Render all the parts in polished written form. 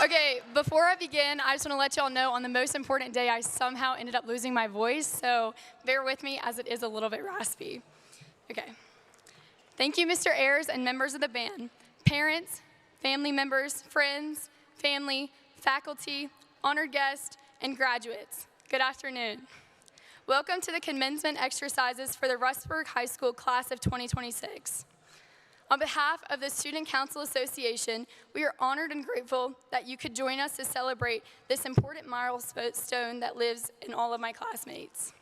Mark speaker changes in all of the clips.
Speaker 1: Okay, before I begin, I just want to let y'all know on the most important day, I somehow ended up losing my voice, so bear with me as it is a little bit raspy. Okay. Thank you, Mr. Ayers and members of the band, parents, family members, friends, family, faculty, honored guests, and graduates. Good afternoon. Welcome to the commencement exercises for the Rustburg High School class of 2026. On behalf of the Student Council Association, we are honored and grateful that you could join us to celebrate this important milestone that lives in all of my classmates.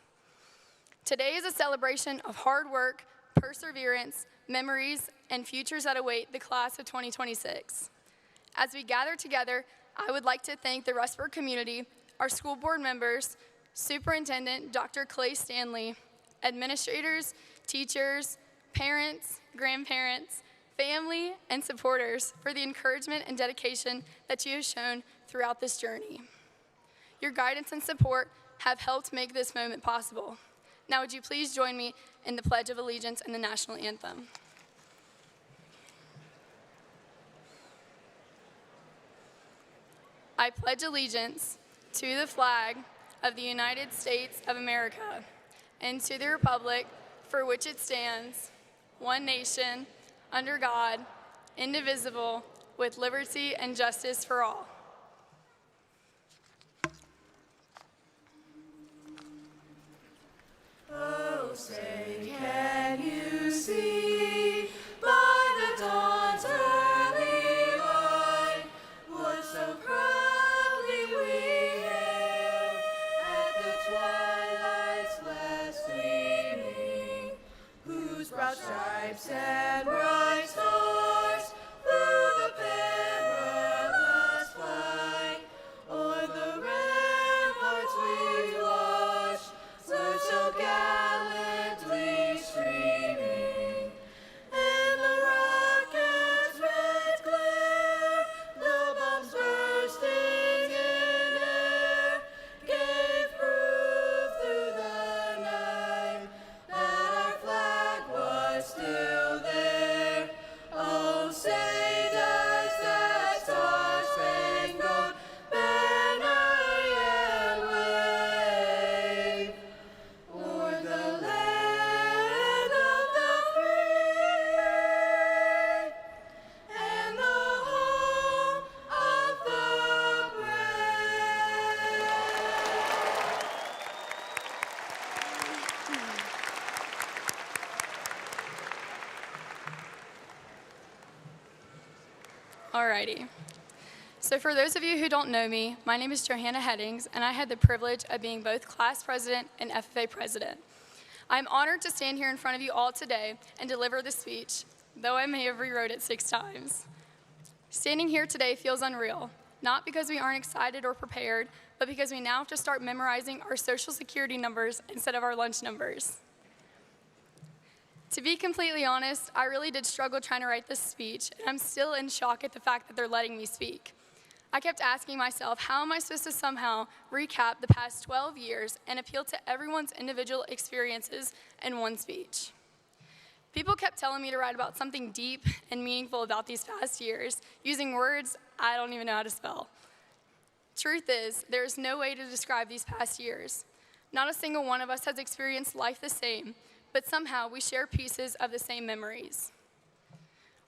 Speaker 1: Today is a celebration of hard work, perseverance, memories, and futures that await the class of 2026. As we gather together, I would like to thank the Rustburg community, our school board members, Superintendent Dr. Clay Stanley, administrators, teachers, parents, grandparents, family, and supporters for the encouragement and dedication that you have shown throughout this journey. Your guidance and support have helped make this moment possible. Now would you please join me in the Pledge of Allegiance and the National Anthem. I pledge allegiance to the flag of the United States of America and to the republic for which it stands, one nation, under God, indivisible, with liberty and justice for all.
Speaker 2: Oh, say, can you see by the dawn's early light what so proudly we hailed at the twilight's last gleaming, whose broad stripes and bright stars through the perilous fight o'er the ramparts we watched surge so gallantly streaming, and the rocket's red glare, the bombs bursting in air, gave proof through the night that our flag was still there. Oh, say does that star-spangled banner yet wave o'er the land of the free and the home of the brave.
Speaker 1: Alrighty. So for those of you who don't know me, my name is Johanna Headings, and I had the privilege of being both class president and FFA president. I'm honored to stand here in front of you all today and deliver this speech, though I may have rewrote it 6 times. Standing here today feels unreal, not because we aren't excited or prepared, but because we now have to start memorizing our social security numbers instead of our lunch numbers. To be completely honest, I really did struggle trying to write this speech, and I'm still in shock at the fact that they're letting me speak. I kept asking myself, how am I supposed to somehow recap the past 12 years and appeal to everyone's individual experiences in one speech? People kept telling me to write about something deep and meaningful about these past years, using words I don't even know how to spell. Truth is, there is no way to describe these past years. Not a single one of us has experienced life the same, but somehow we share pieces of the same memories.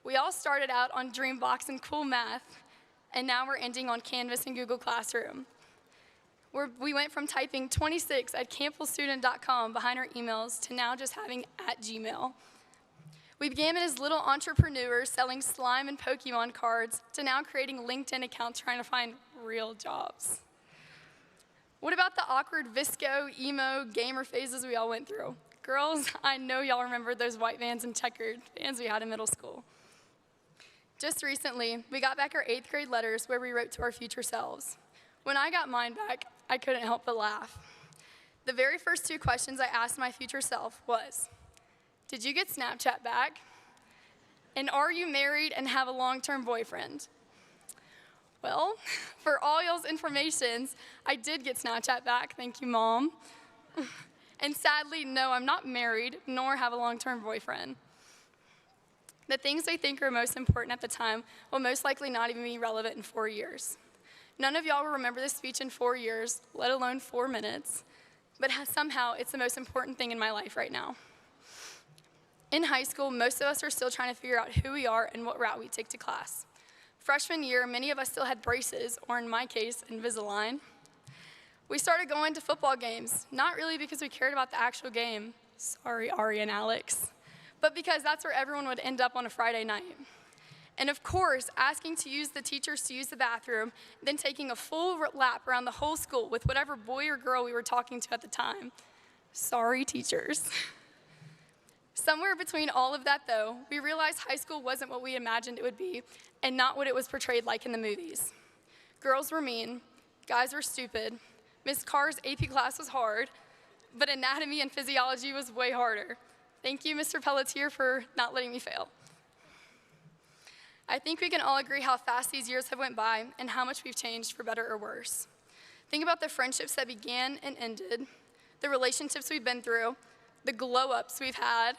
Speaker 1: We all started out on Dreambox and Cool Math, and now we're ending on Canvas and Google Classroom. We went from typing 26 at campbellstudent.com behind our emails to now just having @Gmail. We began as little entrepreneurs selling slime and Pokemon cards to now creating LinkedIn accounts trying to find real jobs. What about the awkward Visco, emo, gamer phases we all went through? Girls, I know y'all remember those white Vans and checkered Vans we had in middle school. Just recently, we got back our 8th grade letters where we wrote to our future selves. When I got mine back, I couldn't help but laugh. The very first 2 questions I asked my future self was, did you get Snapchat back? And are you married and have a long-term boyfriend? Well, for all y'all's informations, I did get Snapchat back, thank you, Mom. And sadly, no, I'm not married, nor have a long-term boyfriend. The things we think are most important at the time will most likely not even be relevant in 4 years. None of y'all will remember this speech in 4 years, let alone 4 minutes, but somehow it's the most important thing in my life right now. In high school, most of us are still trying to figure out who we are and what route we take to class. Freshman year, many of us still had braces, or in my case, Invisalign. We started going to football games, not really because we cared about the actual game, sorry, Ari and Alex, but because that's where everyone would end up on a Friday night. And of course, asking to use the teachers to use the bathroom, then taking a full lap around the whole school with whatever boy or girl we were talking to at the time. Sorry, teachers. Somewhere between all of that, though, we realized high school wasn't what we imagined it would be and not what it was portrayed like in the movies. Girls were mean, guys were stupid, Miss Carr's AP class was hard, but anatomy and physiology was way harder. Thank you, Mr. Pelletier, for not letting me fail. I think we can all agree how fast these years have went by and how much we've changed for better or worse. Think about the friendships that began and ended, the relationships we've been through, the glow-ups we've had,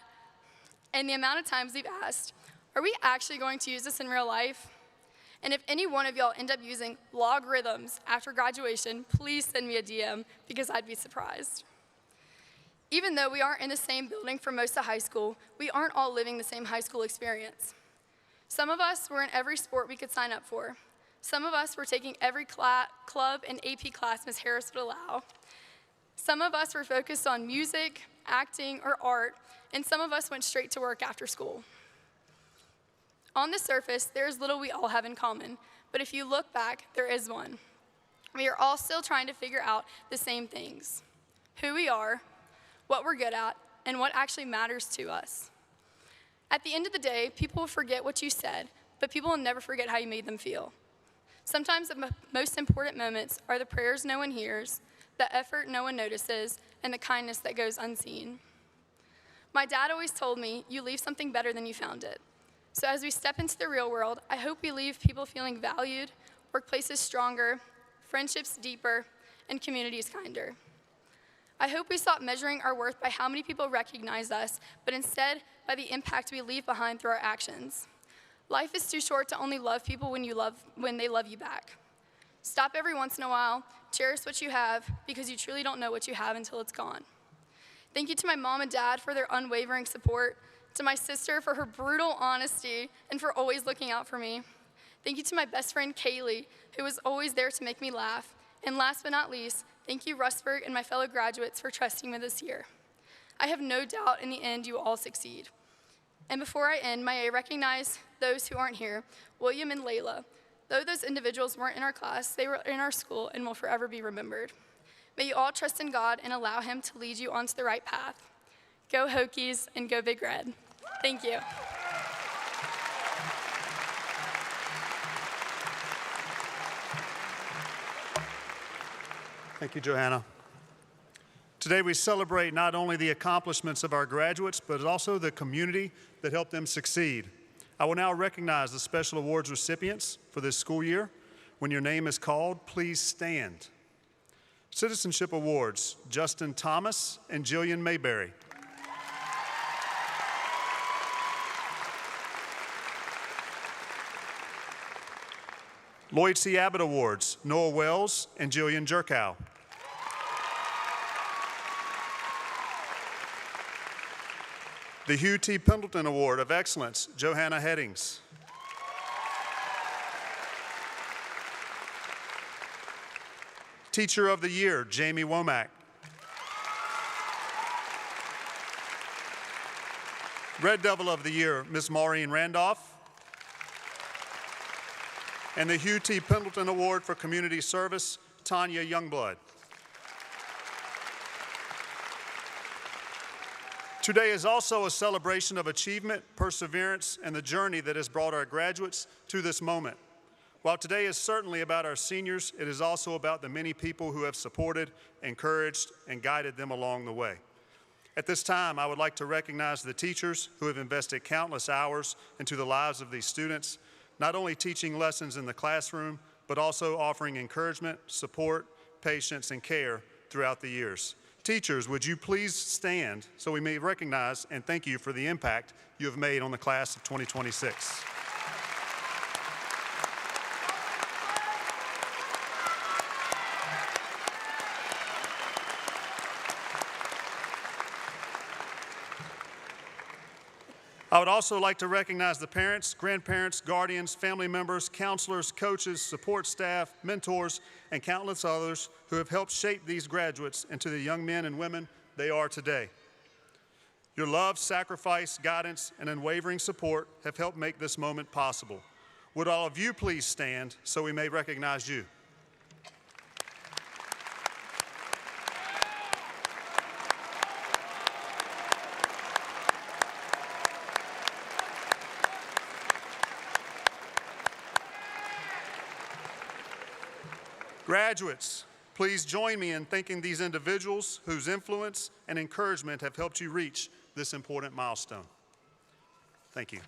Speaker 1: and the amount of times we've asked, are we actually going to use this in real life? And if any one of y'all end up using logarithms after graduation, please send me a DM because I'd be surprised. Even though we aren't in the same building for most of high school, we aren't all living the same high school experience. Some of us were in every sport we could sign up for. Some of us were taking every club and AP class Ms. Harris would allow. Some of us were focused on music, acting, or art, and some of us went straight to work after school. On the surface, there is little we all have in common, but if you look back, there is one. We are all still trying to figure out the same things: who we are, what we're good at, and what actually matters to us. At the end of the day, people will forget what you said, but people will never forget how you made them feel. Sometimes the most important moments are the prayers no one hears, the effort no one notices, and the kindness that goes unseen. My dad always told me, you leave something better than you found it. So as we step into the real world, I hope we leave people feeling valued, workplaces stronger, friendships deeper, and communities kinder. I hope we stop measuring our worth by how many people recognize us, but instead by the impact we leave behind through our actions. Life is too short to only love people when they love you back. Stop every once in a while, cherish what you have, because you truly don't know what you have until it's gone. Thank you to my mom and dad for their unwavering support, to my sister for her brutal honesty and for always looking out for me. Thank you to my best friend Kaylee, who was always there to make me laugh. And last but not least, thank you, Rustburg and my fellow graduates, for trusting me this year. I have no doubt in the end you will all succeed. And before I end, may I recognize those who aren't here, William and Layla. Though those individuals weren't in our class, they were in our school and will forever be remembered. May you all trust in God and allow him to lead you onto the right path. Go Hokies and go Big Red. Thank you.
Speaker 3: Thank you, Johanna. Today we celebrate not only the accomplishments of our graduates, but also the community that helped them succeed. I will now recognize the special awards recipients for this school year. When your name is called, please stand. Citizenship Awards, Justin Thomas and Jillian Mayberry. Lloyd C. Abbott Awards, Noah Wells and Jillian Jerkow. The Hugh T. Pendleton Award of Excellence, Johanna Headings. Teacher of the Year, Jamie Womack. Red Devil of the Year, Miss Maureen Randolph. And the Hugh T. Pendleton Award for Community Service, Tanya Youngblood. Today is also a celebration of achievement, perseverance, and the journey that has brought our graduates to this moment. While today is certainly about our seniors, it is also about the many people who have supported, encouraged, and guided them along the way. At this time, I would like to recognize the teachers who have invested countless hours into the lives of these students, not only teaching lessons in the classroom, but also offering encouragement, support, patience, and care throughout the years. Teachers, would you please stand so we may recognize and thank you for the impact you have made on the class of 2026. I would also like to recognize the parents, grandparents, guardians, family members, counselors, coaches, support staff, mentors, and countless others who have helped shape these graduates into the young men and women they are today. Your love, sacrifice, guidance, and unwavering support have helped make this moment possible. Would all of you please stand so we may recognize you? Graduates, please join me in thanking these individuals whose influence and encouragement have helped you reach this important milestone. Thank you.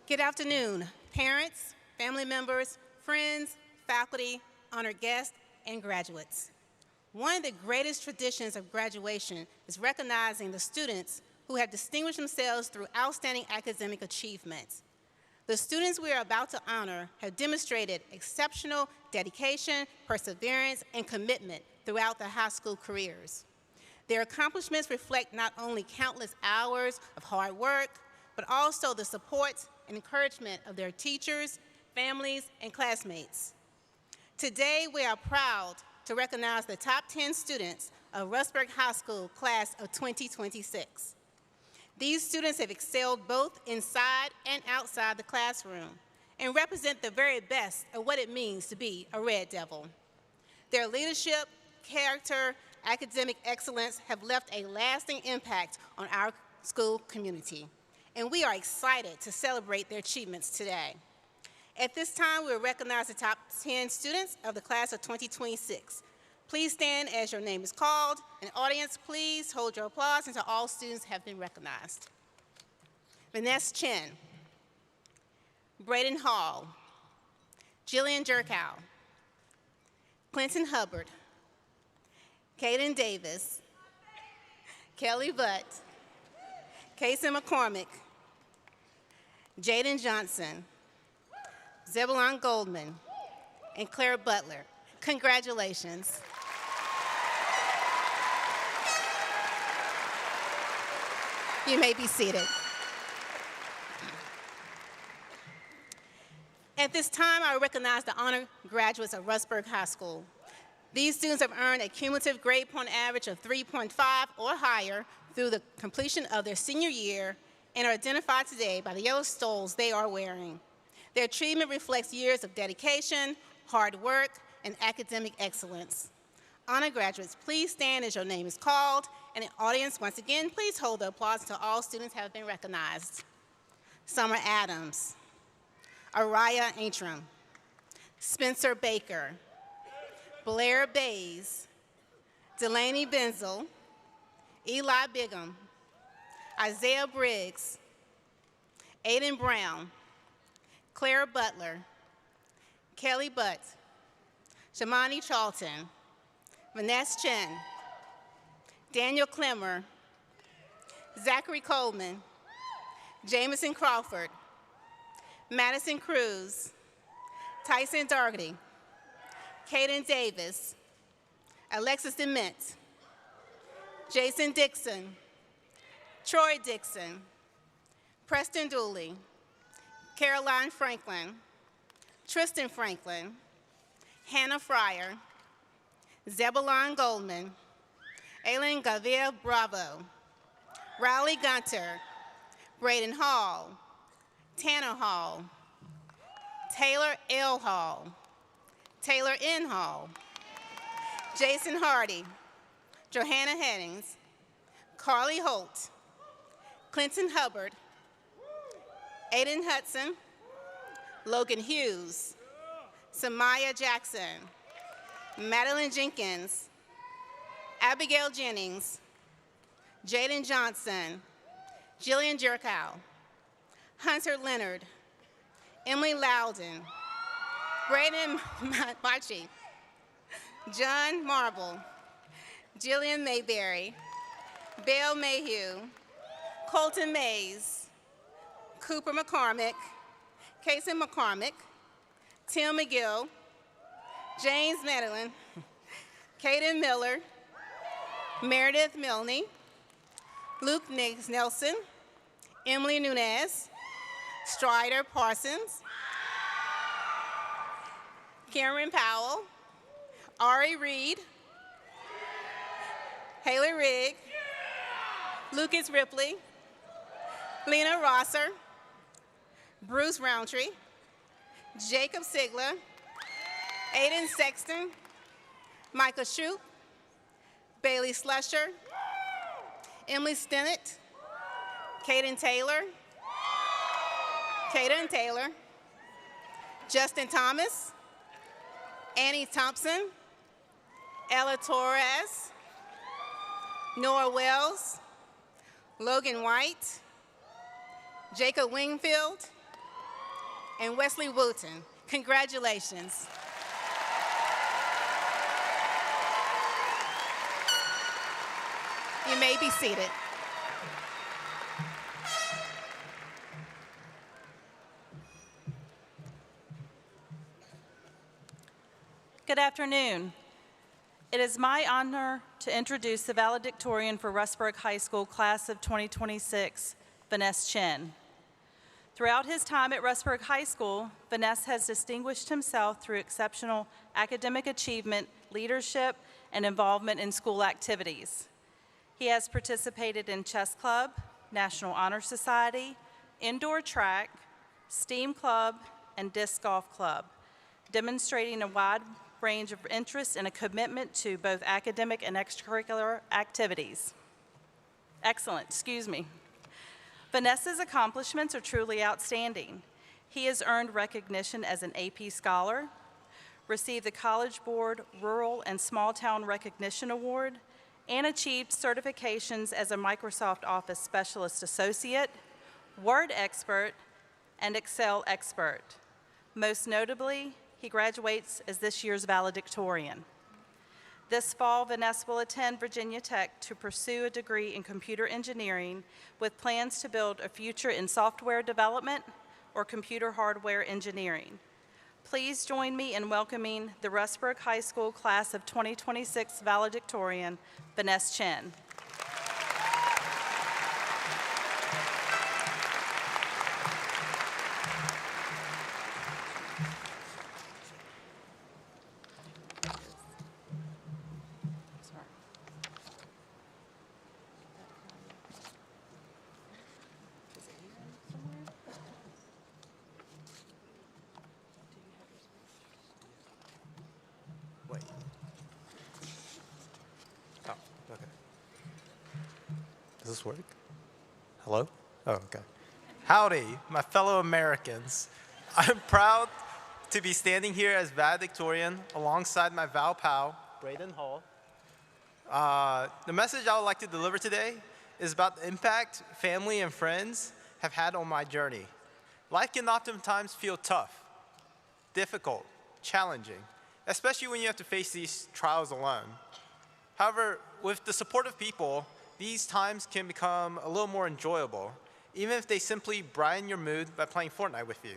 Speaker 4: Good afternoon, parents, family members, friends, faculty, honored guests, and graduates. One of the greatest traditions of graduation is recognizing the students who have distinguished themselves through outstanding academic achievements. The students we are about to honor have demonstrated exceptional dedication, perseverance, and commitment throughout their high school careers. Their accomplishments reflect not only countless hours of hard work, but also the support and encouragement of their teachers, families, and classmates. Today, we are proud to recognize the top 10 students of Rustburg High School class of 2026. These students have excelled both inside and outside the classroom and represent the very best of what it means to be a Red Devil. Their leadership, character, academic excellence have left a lasting impact on our school community, and we are excited to celebrate their achievements today. At this time, we will recognize the top 10 students of the class of 2026. Please stand as your name is called, and audience, please hold your applause until all students have been recognized. Vanessa Chen, Braden Hall, Jillian Jerkow, Clinton Hubbard, Kaden Davis, Kelly Butt, Casey McCormick, Jaden Johnson, Zebulon Goldman, and Claire Butler. Congratulations. You may be seated. At this time, I recognize the honored graduates of Rustburg High School. These students have earned a cumulative grade point average of 3.5 or higher through the completion of their senior year and are identified today by the yellow stoles they are wearing. Their achievement reflects years of dedication, hard work, and academic excellence. Honor graduates, please stand as your name is called, and the audience, once again, please hold the applause until all students have been recognized. Summer Adams, Araya Antrim, Spencer Baker, Blair Bays, Delaney Benzel, Eli Bigham, Isaiah Briggs, Aiden Brown, Claire Butler, Kelly Butt, Shamani Charlton, Vanessa Chen, Daniel Clemmer, Zachary Coleman, Jameson Crawford, Madison Cruz, Tyson Dougherty, Caden Davis, Alexis DeMint, Jason Dixon, Troy Dixon, Preston Dooley, Caroline Franklin, Tristan Franklin, Hannah Fryer, Zebulon Goldman, Aileen Gavia Bravo, Riley Gunter, Braden Hall, Tanner Hall, Taylor L. Hall, Taylor N. Hall, Jason Hardy, Johanna Headings, Carly Holt, Clinton Hubbard, Aiden Hudson, Logan Hughes, Samaya Jackson, Madeline Jenkins, Abigail Jennings, Jaden Johnson, Jillian Jerkow, Hunter Leonard, Emily Loudon, Braden Machi, John Marble, Jillian Mayberry, Belle Mayhew, Colton Mays, Cooper McCormick, Casey McCormick, Tim McGill, James Madeline, Kaden Miller, Meredith Milne, Luke Nelson, Emily Nunez, Strider Parsons, Cameron Powell, Ari Reed, Haley Rigg, Lucas Ripley, Lena Rosser, Bruce Roundtree, Jacob Sigler, Aiden Sexton, Micah Shoup, Bailey Slusher, Emily Stennett, Kaden Taylor, Justin Thomas, Annie Thompson, Ella Torres, Nora Wells, Logan White, Jacob Wingfield, and Wesley Wooten. Congratulations. You may be seated.
Speaker 5: Good afternoon. It is my honor to introduce the valedictorian for Rustburg High School Class of 2026, Vaness Chen. Throughout his time at Rustburg High School, Vaness has distinguished himself through exceptional academic achievement, leadership, and involvement in school activities. He has participated in chess club, National Honor Society, indoor track, STEAM club, and disc golf club, demonstrating a wide range of interests and a commitment to both academic and extracurricular activities. Excellent, excuse me. Vanessa's accomplishments are truly outstanding. He has earned recognition as an AP Scholar, received the College Board Rural and Small Town Recognition Award, and achieved certifications as a Microsoft Office Specialist Associate, Word Expert, and Excel Expert. Most notably, he graduates as this year's valedictorian. This fall, Vanessa will attend Virginia Tech to pursue a degree in computer engineering with plans to build a future in software development or computer hardware engineering. Please join me in welcoming the Rustburg High School Class of 2026 valedictorian, Vaness Chen.
Speaker 6: Wait. Oh, okay. Does this work? Hello? Oh, okay. Howdy, my fellow Americans. I'm proud to be standing here as valedictorian alongside my Val pal, Braden Hall. The message I would like to deliver today is about the impact family and friends have had on my journey. Life can oftentimes feel tough, difficult, challenging, especially when you have to face these trials alone. However, with the support of people, these times can become a little more enjoyable, even if they simply brighten your mood by playing Fortnite with you,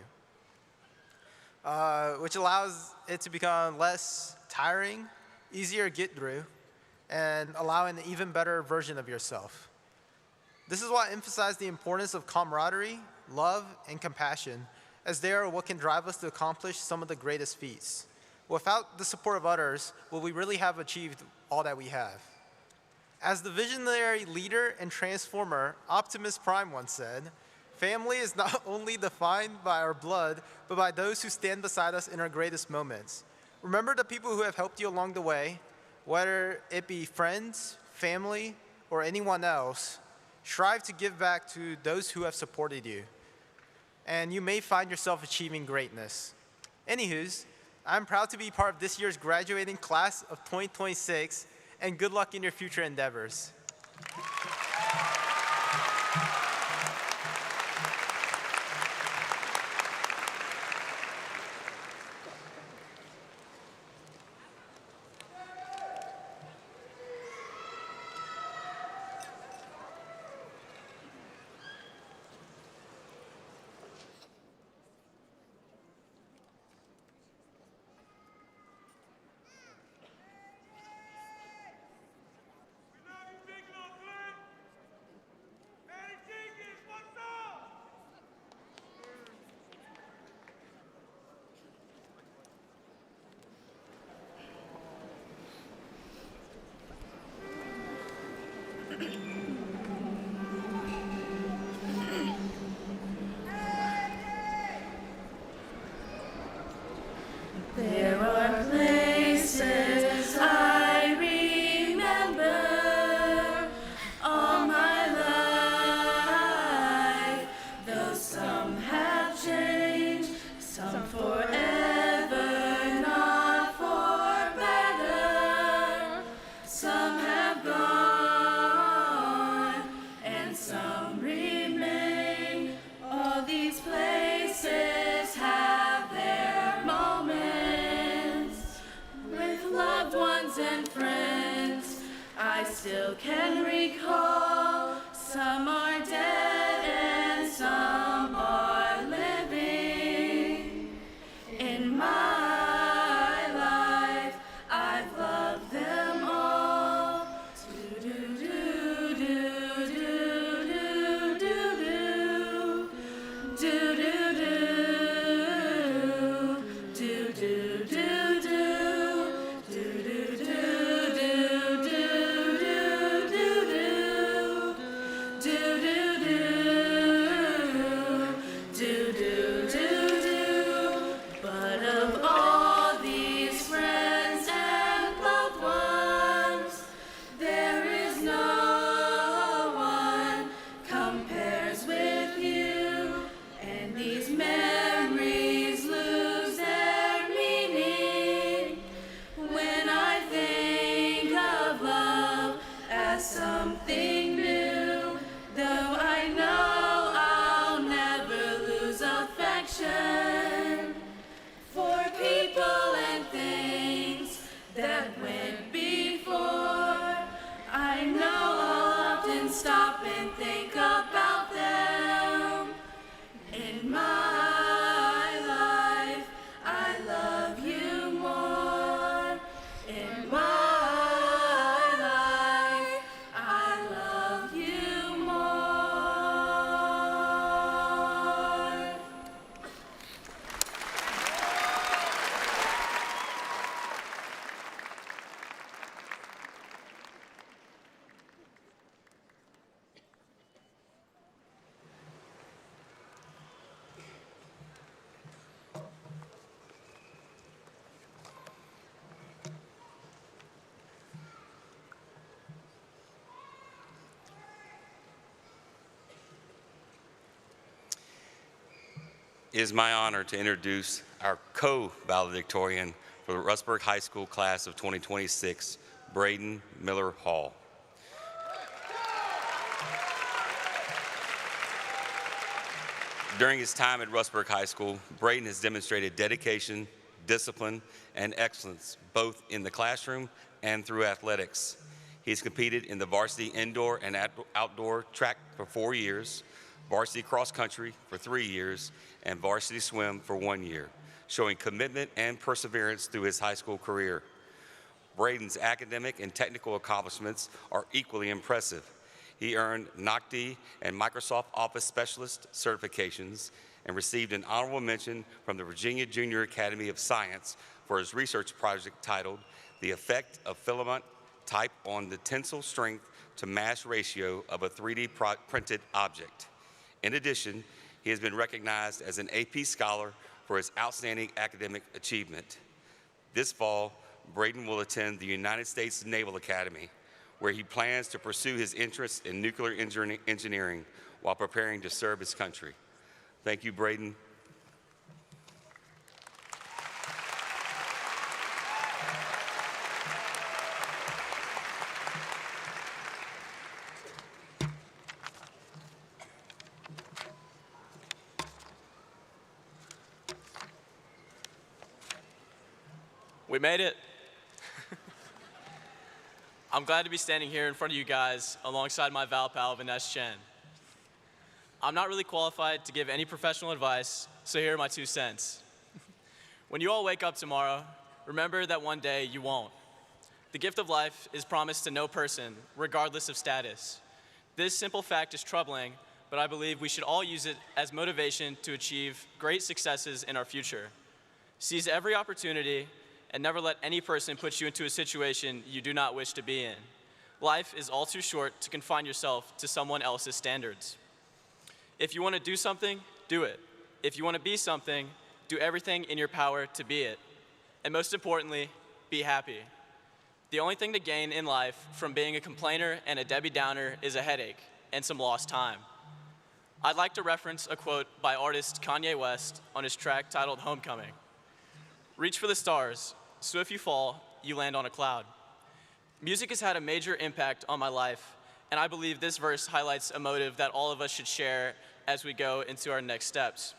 Speaker 6: which allows it to become less tiring, easier to get through, and allowing an even better version of yourself. This is why I emphasize the importance of camaraderie, love, and compassion, as they are what can drive us to accomplish some of the greatest feats. Without the support of others, will we really have achieved all that we have? As the visionary leader and transformer Optimus Prime once said, family is not only defined by our blood, but by those who stand beside us in our greatest moments. Remember the people who have helped you along the way, whether it be friends, family, or anyone else. Strive to give back to those who have supported you, and you may find yourself achieving greatness. Anywho's, I'm proud to be part of this year's graduating class of 2026, and good luck in your future endeavors.
Speaker 2: There are places I remember all my life, though some have changed, some forever, not for better. Some have gone and some remain. All these places have their moments with loved ones and friends. I still can recall. Some are dead and some are living. In my life, I've loved them all. But of all these friends and loved ones, there is no one compares with you, and these memories lose their meaning when I think of love as something new. Though I know I'll never lose affection for people and things that went before. I know I'll often stop and think about them. In my life, I love you more. In my life, I love you more.
Speaker 7: It is my honor to introduce our co-valedictorian for the Rustburg High School class of 2026, Braden Miller Hall. During his time at Rustburg High School, Braden has demonstrated dedication, discipline, and excellence both in the classroom and through athletics. He has competed in the varsity indoor and outdoor track for 4 years, varsity cross country for 3 years, and varsity swim for 1 year, showing commitment and perseverance through his high school career. Braden's academic and technical accomplishments are equally impressive. He earned NOCD and Microsoft Office Specialist certifications and received an honorable mention from the Virginia Junior Academy of Science for his research project titled The Effect of Filament Type on the Tensile Strength to Mass Ratio of a 3D Printed Object. In addition, he has been recognized as an AP Scholar for his outstanding academic achievement. This fall, Braden will attend the United States Naval Academy, where he plans to pursue his interest in nuclear engineering while preparing to serve his country. Thank you, Braden.
Speaker 8: We made it. I'm glad to be standing here in front of you guys alongside my Val pal, Vanessa Chen. I'm not really qualified to give any professional advice, so here are my 2 cents. When you all wake up tomorrow, remember that one day you won't. The gift of life is promised to no person, regardless of status. This simple fact is troubling, but I believe we should all use it as motivation to achieve great successes in our future. Seize every opportunity and never let any person put you into a situation you do not wish to be in. Life is all too short to confine yourself to someone else's standards. If you want to do something, do it. If you want to be something, do everything in your power to be it. And most importantly, be happy. The only thing to gain in life from being a complainer and a Debbie Downer is a headache and some lost time. I'd like to reference a quote by artist Kanye West on his track titled Homecoming. Reach for the stars, so if you fall, you land on a cloud. Music has had a major impact on my life, and I believe this verse highlights a motive that all of us should share as we go into our next steps.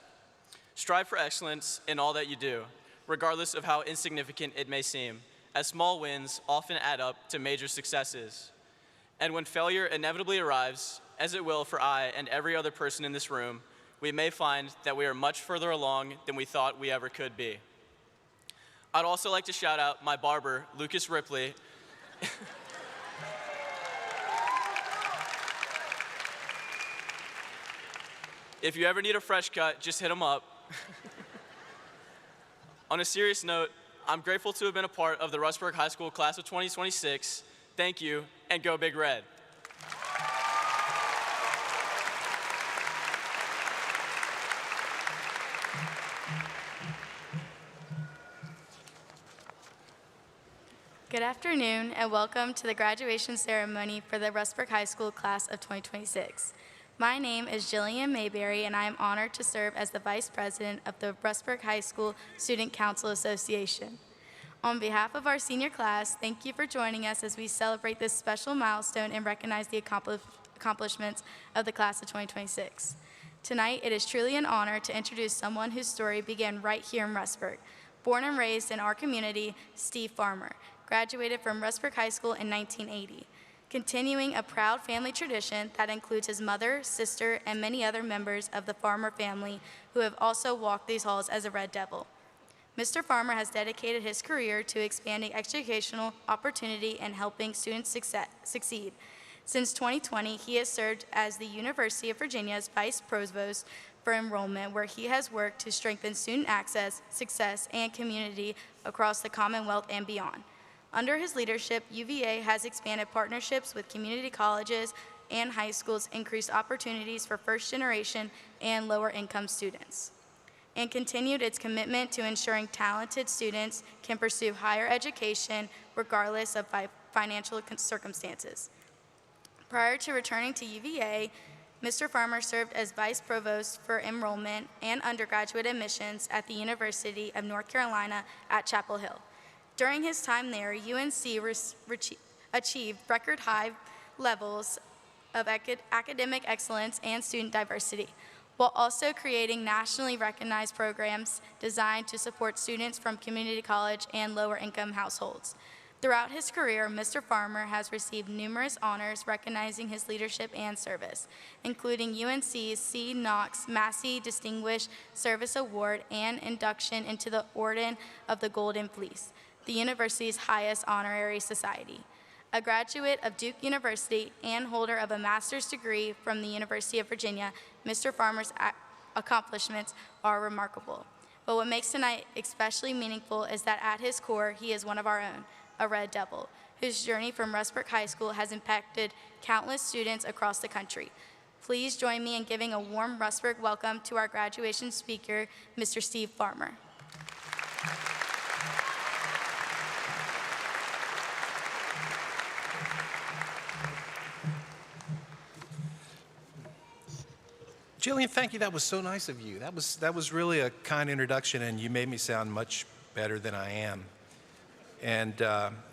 Speaker 8: Strive for excellence in all that you do, regardless of how insignificant it may seem, as small wins often add up to major successes. And when failure inevitably arrives, as it will for I and every other person in this room, we may find that we are much further along than we thought we ever could be. I'd also like to shout out my barber, Lucas Ripley. If you ever need a fresh cut, just hit him up. On a serious note, I'm grateful to have been a part of the Rustburg High School class of 2026. Thank you, and go Big Red.
Speaker 1: Good afternoon, and welcome to the graduation ceremony for the Rustburg High School class of 2026. My name is Jillian Mayberry, and I am honored to serve as the Vice President of the Rustburg High School Student Council Association. On behalf of our senior class, thank you for joining us as we celebrate this special milestone and recognize the accomplishments of the class of 2026. Tonight, it is truly an honor to introduce someone whose story began right here in Rustburg. Born and raised in our community, Steve Farmer graduated from Rustburg High School in 1980, continuing a proud family tradition that includes his mother, sister, and many other members of the Farmer family who have also walked these halls as a Red Devil. Mr. Farmer has dedicated his career to expanding educational opportunity and helping students succeed. Since 2020, he has served as the University of Virginia's Vice Provost for Enrollment, where he has worked to strengthen student access, success, and community across the Commonwealth and beyond. Under his leadership, UVA has expanded partnerships with community colleges and high schools, increased opportunities for first-generation and lower-income students, and continued its commitment to ensuring talented students can pursue higher education regardless of financial circumstances. Prior to returning to UVA, Mr. Farmer served as Vice Provost for Enrollment and Undergraduate Admissions at the University of North Carolina at Chapel Hill. During his time there, UNC achieved record-high levels of academic excellence and student diversity, while also creating nationally recognized programs designed to support students from community college and lower-income households. Throughout his career, Mr. Farmer has received numerous honors recognizing his leadership and service, including UNC's C. Knox Massey Distinguished Service Award and induction into the Order of the Golden Fleece, the university's highest honorary society. A graduate of Duke University and holder of a master's degree from the University of Virginia, Mr. Farmer's accomplishments are remarkable. But what makes tonight especially meaningful is that at his core, he is one of our own, a Red Devil, whose journey from Rustburg High School has impacted countless students across the country. Please join me in giving a warm Rustburg welcome to our graduation speaker, Mr. Steve Farmer.
Speaker 9: Jillian, thank you. That was so nice of you. That was really a kind introduction, and you made me sound much better than I am. And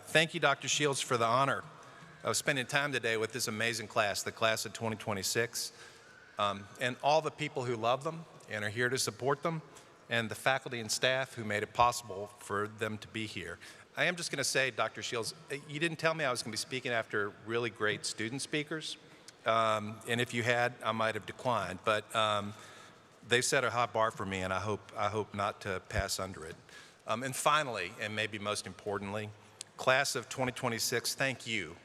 Speaker 9: thank you, Dr. Shields, for the honor of spending time today with this amazing class, the class of 2026, and all the people who love them and are here to support them, and the faculty and staff who made it possible for them to be here. I am just going to say, Dr. Shields, you didn't tell me I was going to be speaking after really great student speakers. And if you had, I might have declined. But they set a high bar for me, and I hope not to pass under it. And finally, and maybe most importantly, class of 2026, thank you,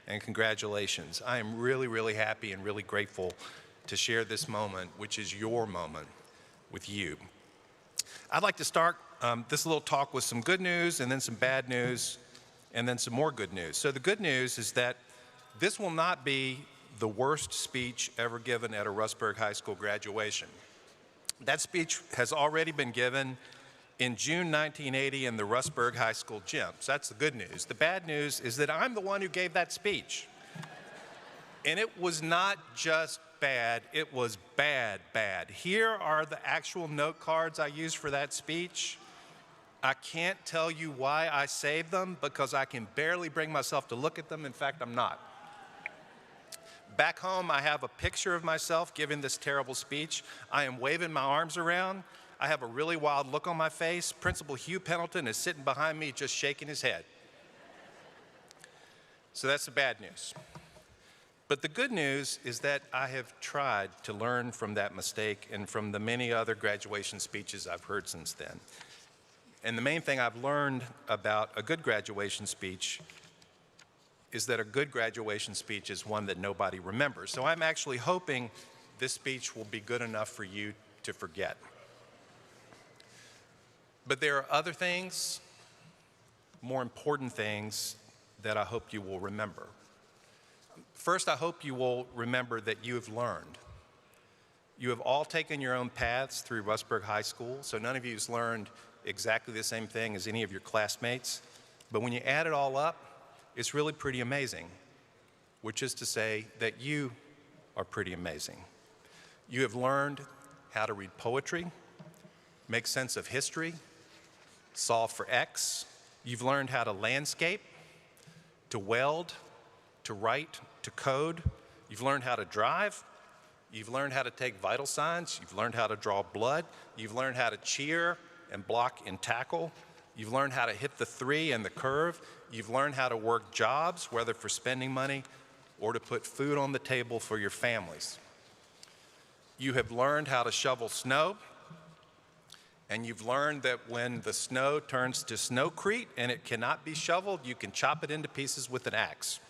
Speaker 9: and congratulations. I am really, really happy and really grateful to share this moment, which is your moment, with you. I'd like to start this little talk with some good news and then some bad news, and then some more good news. So the good news is that this will not be the worst speech ever given at a Rustburg High School graduation. That speech has already been given in June 1980 in the Rustburg High School gym. So that's the good news. The bad news is that I'm the one who gave that speech. And it was not just bad, it was bad, bad. Here are the actual note cards I used for that speech. I can't tell you why I saved them because I can barely bring myself to look at them. In fact, I'm not. Back home, I have a picture of myself giving this terrible speech. I am waving my arms around. I have a really wild look on my face. Principal Hugh Pendleton is sitting behind me just shaking his head. So that's the bad news. But the good news is that I have tried to learn from that mistake and from the many other graduation speeches I've heard since then. And the main thing I've learned about a good graduation speech is that a good graduation speech is one that nobody remembers. So I'm actually hoping this speech will be good enough for you to forget. But there are other things, more important things, that I hope you will remember. First, I hope you will remember that you have learned. You have all taken your own paths through Rustburg High School, so none of you has learned exactly the same thing as any of your classmates. But when you add it all up, it's really pretty amazing, which is to say that you are pretty amazing. You have learned how to read poetry, make sense of history, solve for X. You've learned how to landscape, to weld, to write, to code. You've learned how to drive. You've learned how to take vital signs. You've learned how to draw blood. You've learned how to cheer and block and tackle. You've learned how to hit the three and the curve. You've learned how to work jobs, whether for spending money or to put food on the table for your families. You have learned how to shovel snow, and you've learned that when the snow turns to snowcrete and it cannot be shoveled, you can chop it into pieces with an axe.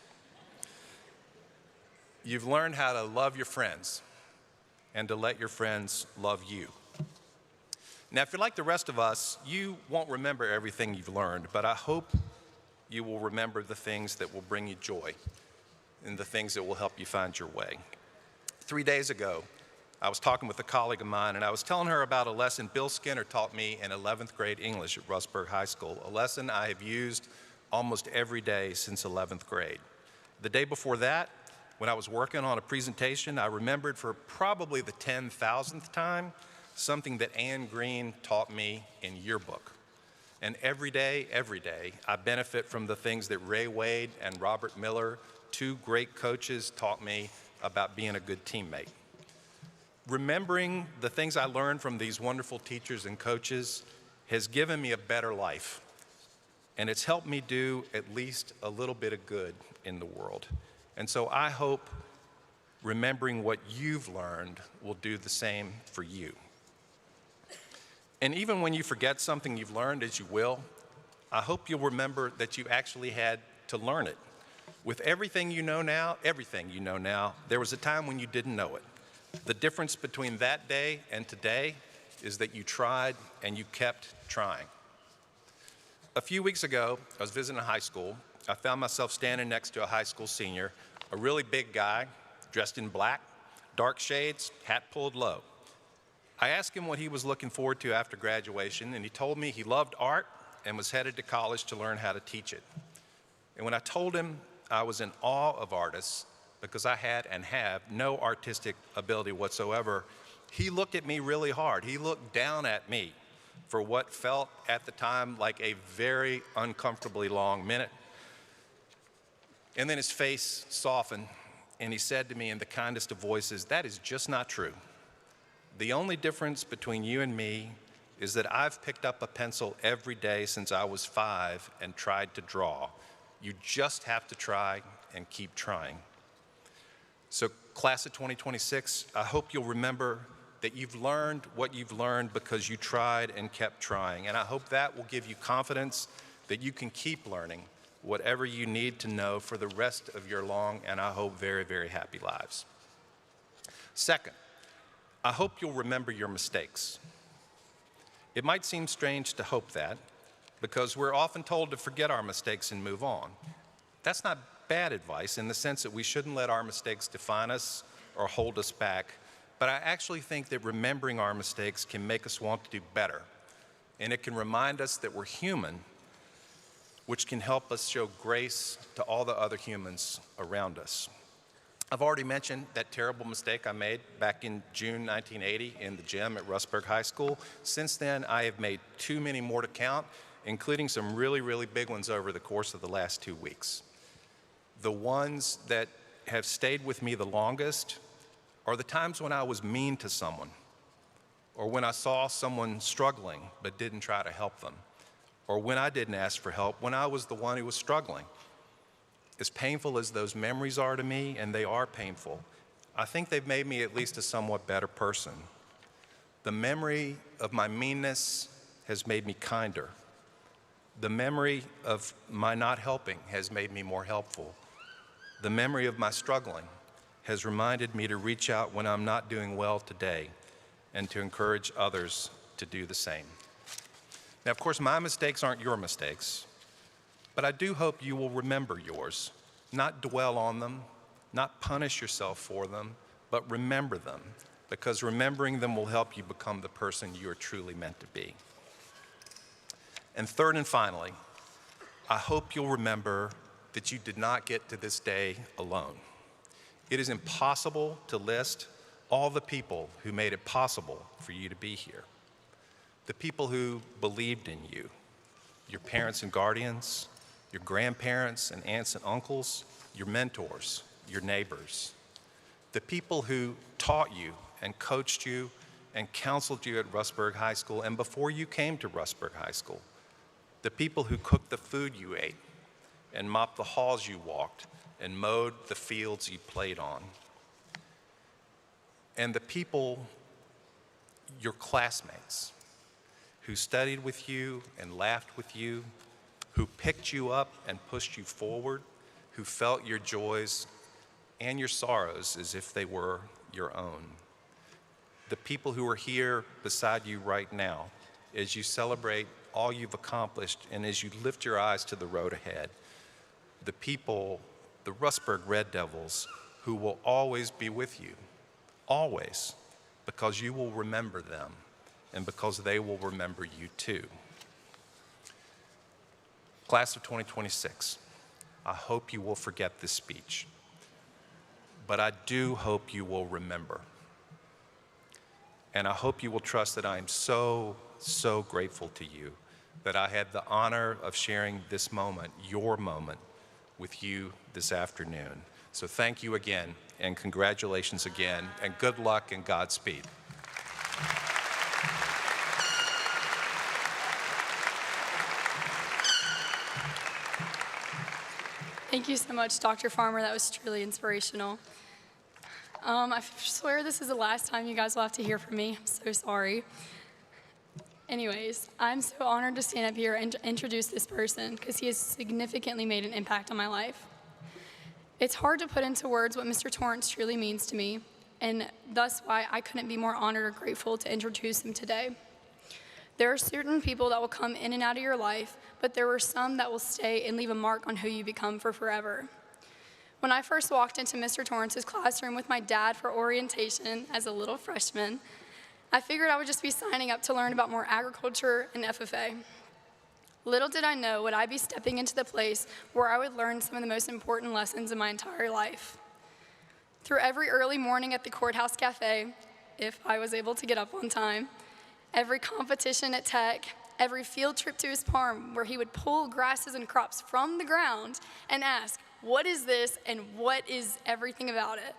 Speaker 9: You've learned how to love your friends and to let your friends love you. Now, if you're like the rest of us, you won't remember everything you've learned, but I hope you will remember the things that will bring you joy and the things that will help you find your way. 3 days ago, I was talking with a colleague of mine, and I was telling her about a lesson Bill Skinner taught me in 11th grade English at Rustburg High School, a lesson I have used almost every day since 11th grade. The day before that, when I was working on a presentation, I remembered for probably the 10,000th time something that Anne Green taught me in yearbook. And every day, I benefit from the things that Ray Wade and Robert Miller, two great coaches, taught me about being a good teammate. Remembering the things I learned from these wonderful teachers and coaches has given me a better life. And it's helped me do at least a little bit of good in the world. And so I hope remembering what you've learned will do the same for you. And even when you forget something you've learned, as you will, I hope you'll remember that you actually had to learn it. With everything you know now, there was a time when you didn't know it. The difference between that day and today is that you tried and you kept trying. A few weeks ago, I was visiting a high school. I found myself standing next to a high school senior, a really big guy, dressed in black, dark shades, hat pulled low. I asked him what he was looking forward to after graduation, and he told me he loved art and was headed to college to learn how to teach it. And when I told him I was in awe of artists because I had and have no artistic ability whatsoever, he looked at me really hard. He looked down at me for what felt at the time like a very uncomfortably long minute. And then his face softened, and he said to me in the kindest of voices, "That is just not true. The only difference between you and me is that I've picked up a pencil every day since I was 5 and tried to draw. You just have to try and keep trying." So class of 2026, I hope you'll remember that you've learned what you've learned because you tried and kept trying. And I hope that will give you confidence that you can keep learning whatever you need to know for the rest of your long and I hope very, very happy lives. Second, I hope you'll remember your mistakes. It might seem strange to hope that, because we're often told to forget our mistakes and move on. That's not bad advice in the sense that we shouldn't let our mistakes define us or hold us back, but I actually think that remembering our mistakes can make us want to do better, and it can remind us that we're human, which can help us show grace to all the other humans around us. I've already mentioned that terrible mistake I made back in June 1980 in the gym at Rustburg High School. Since then, I have made too many more to count, including some really, really big ones over the course of the last 2 weeks. The ones that have stayed with me the longest are the times when I was mean to someone, or when I saw someone struggling but didn't try to help them, or when I didn't ask for help, when I was the one who was struggling. As painful as those memories are to me, and they are painful, I think they've made me at least a somewhat better person. The memory of my meanness has made me kinder. The memory of my not helping has made me more helpful. The memory of my struggling has reminded me to reach out when I'm not doing well today and to encourage others to do the same. Now, of course, my mistakes aren't your mistakes, but I do hope you will remember yours, not dwell on them, not punish yourself for them, but remember them, because remembering them will help you become the person you are truly meant to be. And third and finally, I hope you'll remember that you did not get to this day alone. It is impossible to list all the people who made it possible for you to be here. The people who believed in you, your parents and guardians, your grandparents and aunts and uncles, your mentors, your neighbors. The people who taught you and coached you and counseled you at Rustburg High School and before you came to Rustburg High School. The people who cooked the food you ate and mopped the halls you walked and mowed the fields you played on. And the people, your classmates, who studied with you and laughed with you, who picked you up and pushed you forward, who felt your joys and your sorrows as if they were your own. The people who are here beside you right now as you celebrate all you've accomplished and as you lift your eyes to the road ahead. The people, the Rustburg Red Devils, who will always be with you, always, because you will remember them and because they will remember you too. Class of 2026, I hope you will forget this speech, but I do hope you will remember. And I hope you will trust that I am so, so grateful to you that I had the honor of sharing this moment, your moment, with you this afternoon. So thank you again, and congratulations again, and good luck and Godspeed.
Speaker 1: Thank you so much, Dr. Farmer. That was truly inspirational. I swear this is the last time you guys will have to hear from me. I'm so sorry. Anyways, I'm so honored to stand up here and introduce this person because he has significantly made an impact on my life. It's hard to put into words what Mr. Torrance truly means to me, and thus why I couldn't be more honored or grateful to introduce him today. There are certain people that will come in and out of your life, but there were some that will stay and leave a mark on who you become for forever. When I first walked into Mr. Torrance's classroom with my dad for orientation as a little freshman, I figured I would just be signing up to learn about more agriculture and FFA. Little did I know would I be stepping into the place where I would learn some of the most important lessons in my entire life. Through every early morning at the Courthouse Cafe, if I was able to get up on time, every competition at Tech, every field trip to his farm where he would pull grasses and crops from the ground and ask, what is this and what is everything about it?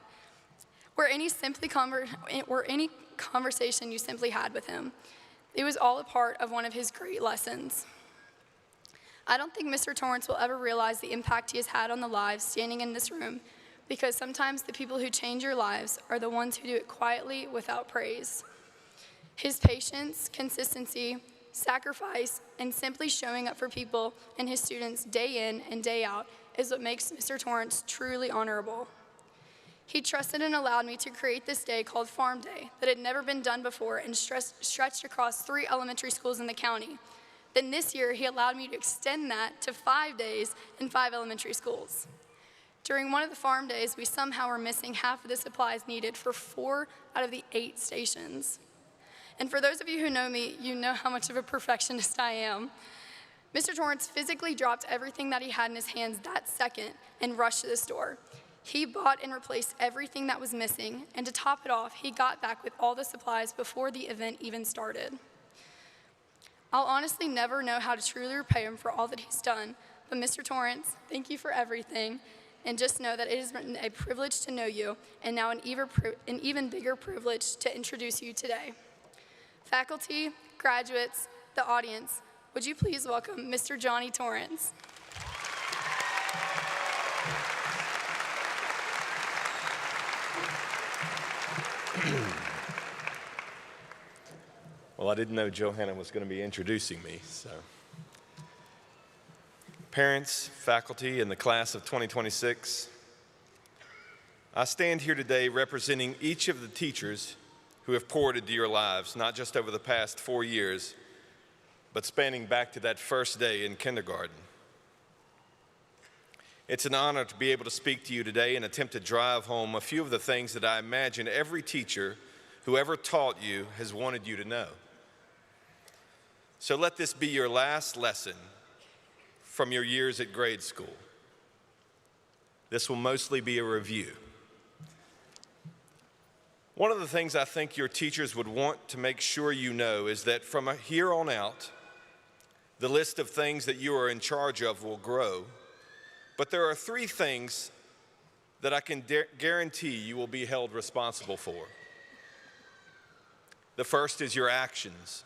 Speaker 1: Or any conversation you simply had with him. It was all a part of one of his great lessons. I don't think Mr. Torrance will ever realize the impact he has had on the lives standing in this room, because sometimes the people who change your lives are the ones who do it quietly without praise. His patience, consistency, sacrifice, and simply showing up for people and his students day in and day out is what makes Mr. Torrance truly honorable. He trusted and allowed me to create this day called Farm Day that had never been done before and stretched across 3 elementary schools in the county, Then this year, he allowed me to extend that to 5 days in 5 elementary schools. During one of the farm days, we somehow were missing half of the supplies needed for 4 out of the 8 stations. And for those of you who know me, you know how much of a perfectionist I am. Mr. Torrance physically dropped everything that he had in his hands that second and rushed to the store. He bought and replaced everything that was missing, and to top it off, he got back with all the supplies before the event even started. I'll honestly never know how to truly repay him for all that he's done, but Mr. Torrance, thank you for everything, and just know that it has been a privilege to know you, and now an even bigger privilege to introduce you today. Faculty, graduates, the audience, would you please welcome Mr. Johnny Torrance.
Speaker 10: Well, I didn't know Johanna was going to be introducing me, so. Parents, faculty, and the class of 2026, I stand here today representing each of the teachers who have poured into your lives, not just over the past 4 years, but spanning back to that first day in kindergarten. It's an honor to be able to speak to you today and attempt to drive home a few of the things that I imagine every teacher who ever taught you has wanted you to know. So let this be your last lesson from your years at grade school. This will mostly be a review. One of the things I think your teachers would want to make sure you know is that from here on out, the list of things that you are in charge of will grow, but there are 3 things that I can guarantee you will be held responsible for. The first is your actions.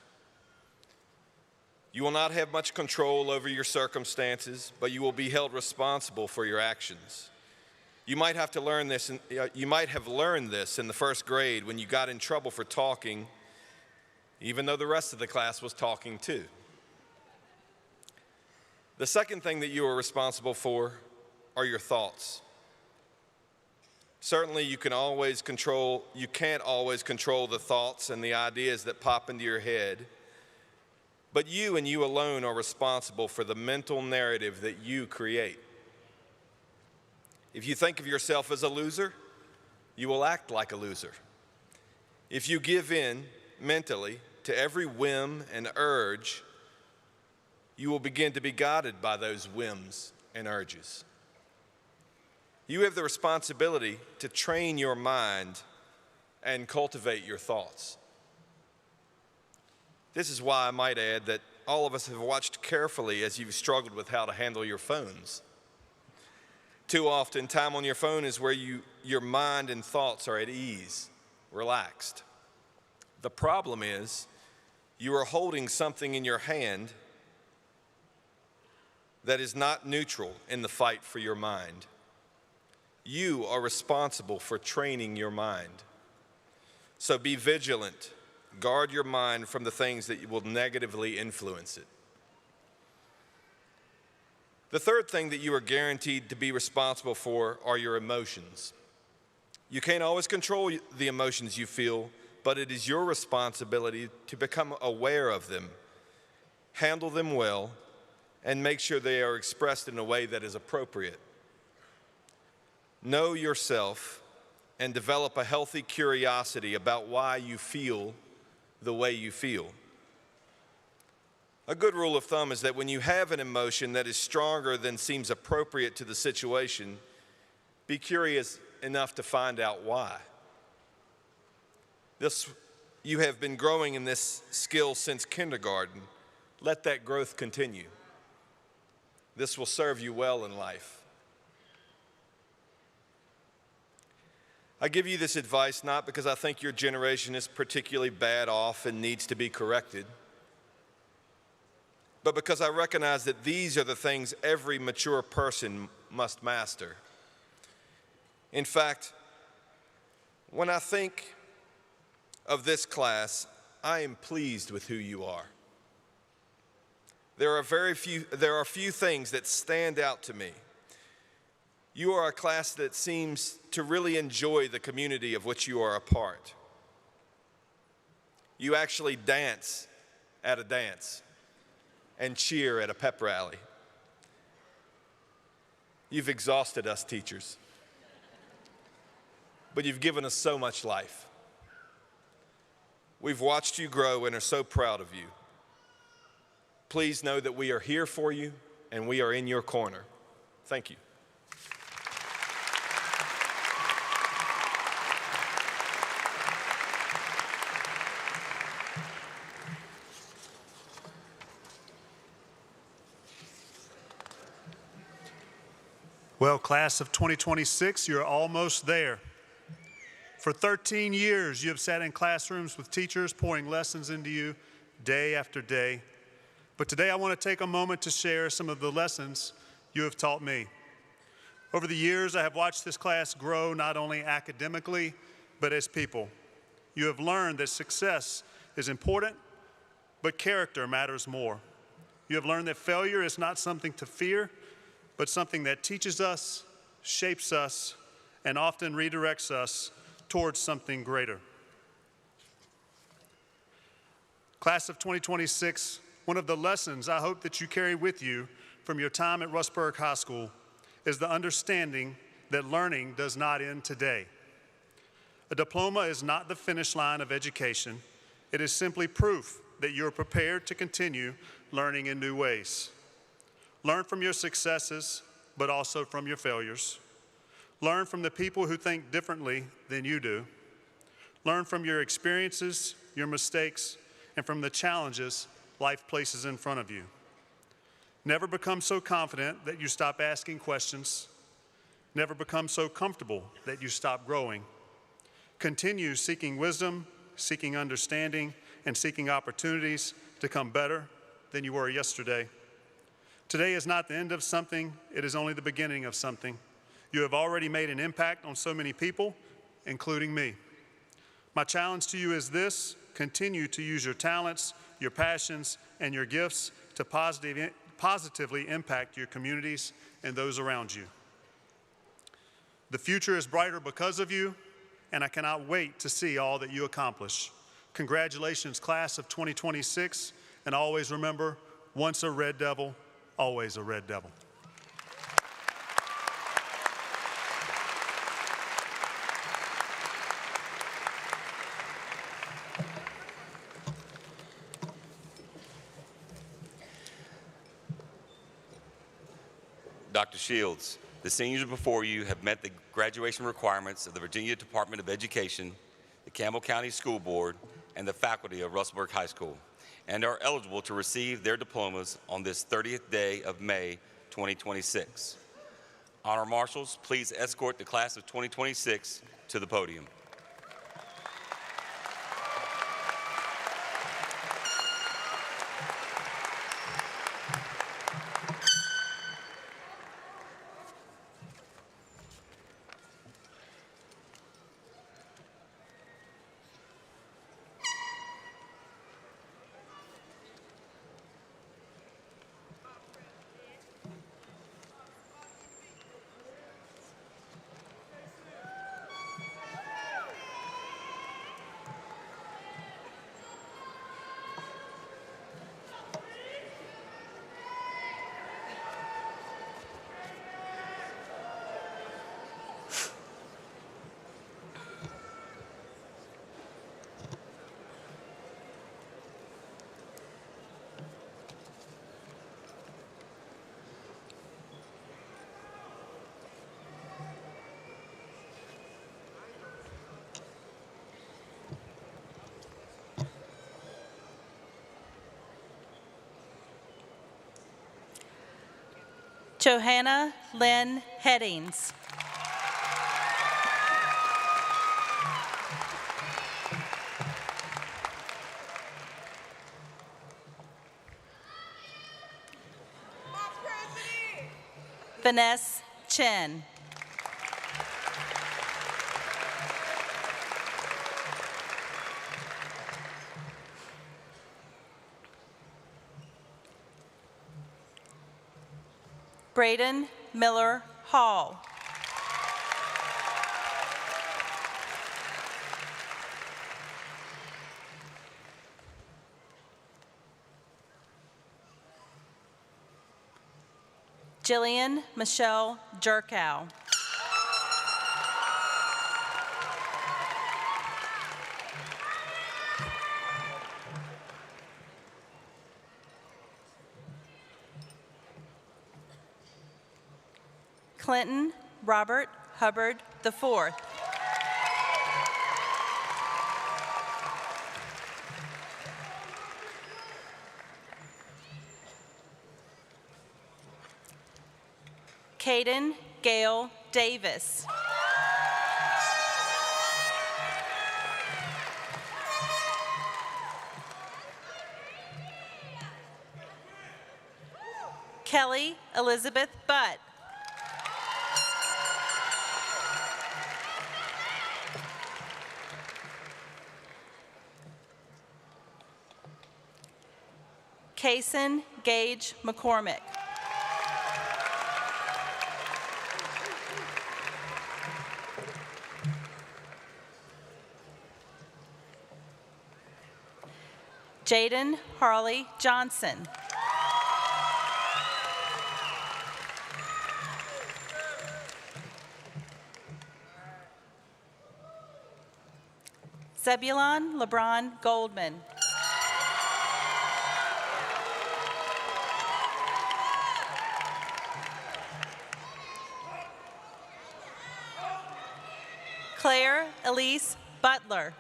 Speaker 10: You will not have much control over your circumstances, but you will be held responsible for your actions. You might have learned this in the first grade when you got in trouble for talking, even though the rest of the class was talking too. The second thing that you are responsible for are your thoughts. Certainly you can't always control the thoughts and the ideas that pop into your head, but you and you alone are responsible for the mental narrative that you create. If you think of yourself as a loser, you will act like a loser. If you give in mentally to every whim and urge, you will begin to be guided by those whims and urges. You have the responsibility to train your mind and cultivate your thoughts. This is why I might add that all of us have watched carefully as you've struggled with how to handle your phones. Too often, time on your phone is where your mind and thoughts are at ease, relaxed. The problem is you are holding something in your hand that is not neutral in the fight for your mind. You are responsible for training your mind. So be vigilant. Guard your mind from the things that will negatively influence it. The third thing that you are guaranteed to be responsible for are your emotions. You can't always control the emotions you feel, but it is your responsibility to become aware of them, handle them well, and make sure they are expressed in a way that is appropriate. Know yourself and develop a healthy curiosity about why you feel the way you feel. A good rule of thumb is that when you have an emotion that is stronger than seems appropriate to the situation, be curious enough to find out why. You have been growing in this skill since kindergarten. Let that growth continue. This will serve you well in life. I give you this advice not because I think your generation is particularly bad off and needs to be corrected, but because I recognize that these are the things every mature person must master. In fact, when I think of this class, I am pleased with who you are. There are few things that stand out to me. You are a class that seems to really enjoy the community of which you are a part. You actually dance at a dance. and cheer at a pep rally. You've exhausted us teachers, but you've given us so much life. We've watched you grow and are so proud of you. Please know that we are here for you and we are in your corner. Thank you.
Speaker 3: Well, class of 2026, you're almost there. For 13 years, you have sat in classrooms with teachers pouring lessons into you day after day. But today I want to take a moment to share some of the lessons you have taught me. Over the years, I have watched this class grow not only academically, but as people. You have learned that success is important, but character matters more. You have learned that failure is not something to fear, but something that teaches us, shapes us, and often redirects us towards something greater. Class of 2026, one of the lessons I hope that you carry with you from your time at Rustburg High School is the understanding that learning does not end today. A diploma is not the finish line of education. It is simply proof that you're prepared to continue learning in new ways. Learn from your successes, but also from your failures. Learn from the people who think differently than you do. Learn from your experiences, your mistakes, and from the challenges life places in front of you. Never become so confident that you stop asking questions. Never become so comfortable that you stop growing. Continue seeking wisdom, seeking understanding, and seeking opportunities to become better than you were yesterday. Today is not the end of something, it is only the beginning of something. You have already made an impact on so many people, including me. My challenge to you is this: continue to use your talents, your passions, and your gifts to positively impact your communities and those around you. The future is brighter because of you, and I cannot wait to see all that you accomplish. Congratulations, class of 2026, and always remember, once a Red Devil, always a Red Devil.
Speaker 7: Dr. Shields, the seniors before you have met the graduation requirements of the Virginia Department of Education, the Campbell County School Board, and the faculty of Rustburg High School, and are eligible to receive their diplomas on this 30th day of May 2026. Honor Marshals, please escort the class of 2026 to the podium.
Speaker 5: Johanna Lynn Headings. Vanessa Chen. Braden Miller Hall. Jillian Michelle Jerkow. Clinton Robert Hubbard IV. Caden Gail Davis. Kelly Elizabeth Butt. Kason Gage McCormick. Jaden Harley Johnson. Zebulon LeBron Goldman. Claire Elise Butler.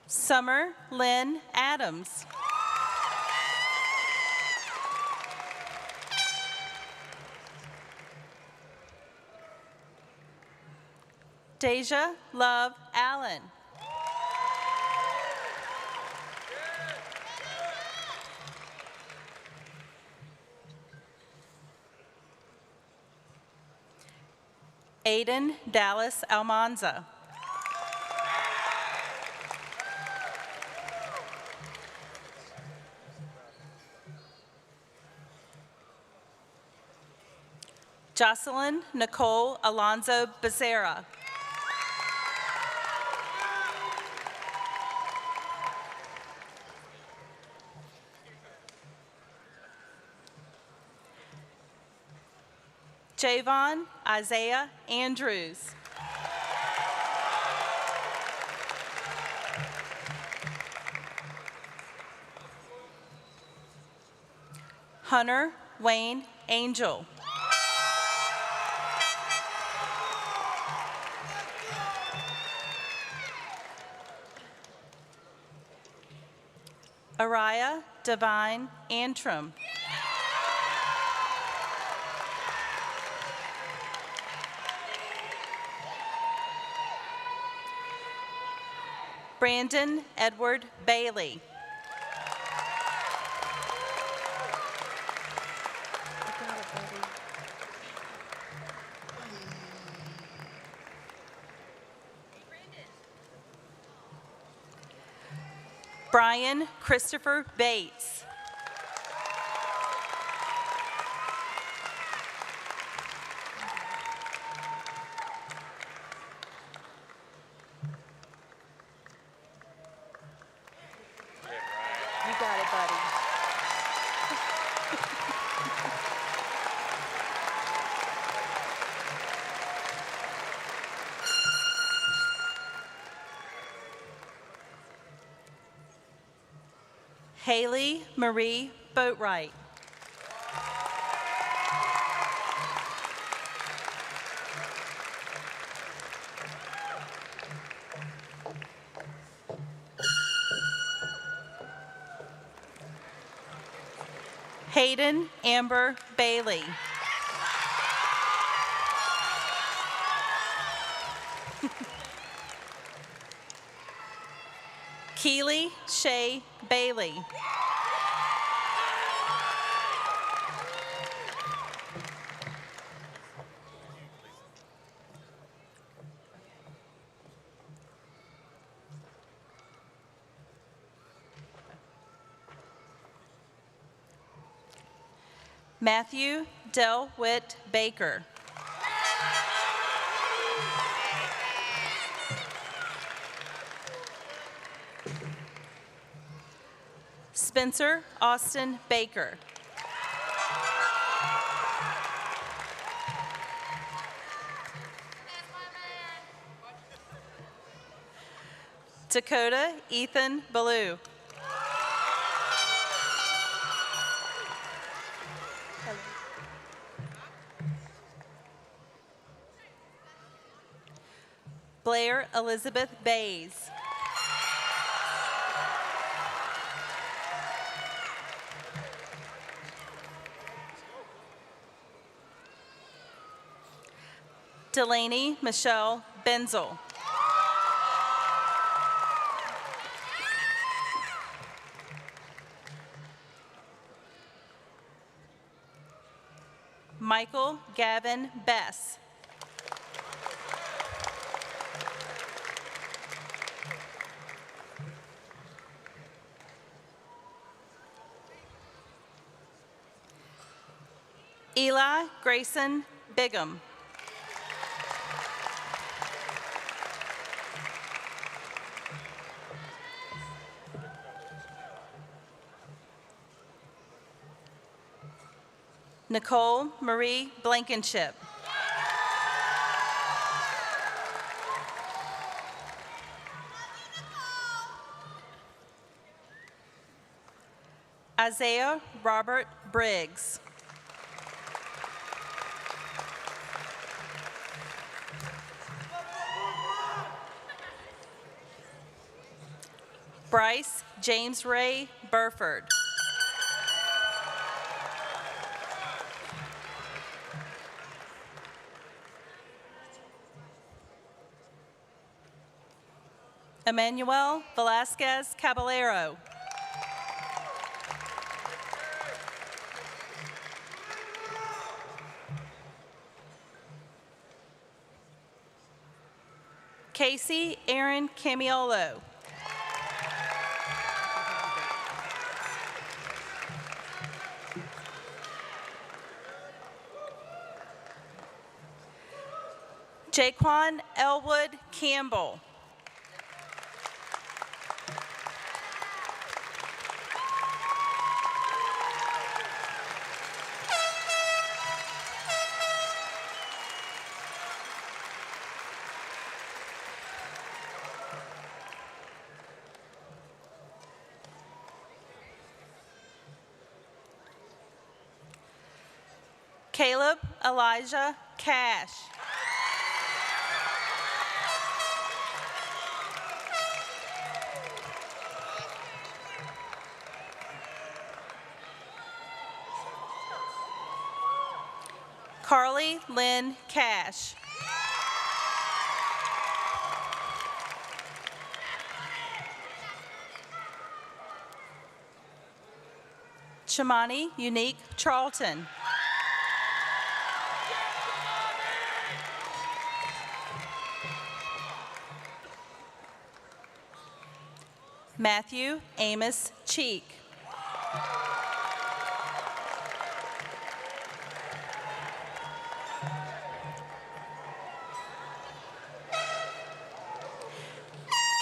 Speaker 5: Summer Lynn Adams. Deja Love Allen. Aiden Dallas Almanza. Jocelyn Nicole Alonzo Becerra. Javon Isaiah Andrews. Hunter Wayne Angel. Araya Divine Antrim. Brandon Edward Bailey. Brian Christopher Bates.
Speaker 2: You got it, buddy.
Speaker 5: Haley Marie Boatwright. Hayden Amber Bailey. Keely Shay Bailey. Matthew Delwitt Baker. Spencer Austin Baker. Dakota Ethan Ballou. Blair Elizabeth Bays. Delaney Michelle Benzel. Michael Gavin Bess. Eli Grayson Bigham. Nicole Marie Blankenship. Isaiah Robert Briggs. Bryce James Ray Burford. Emmanuel Velasquez Caballero. Casey Aaron Camiolo. Jaquan Elwood Campbell. Caleb Elijah Cash. Carly Lynn Cash. Shamani Unique Charlton. Matthew Amos Cheek.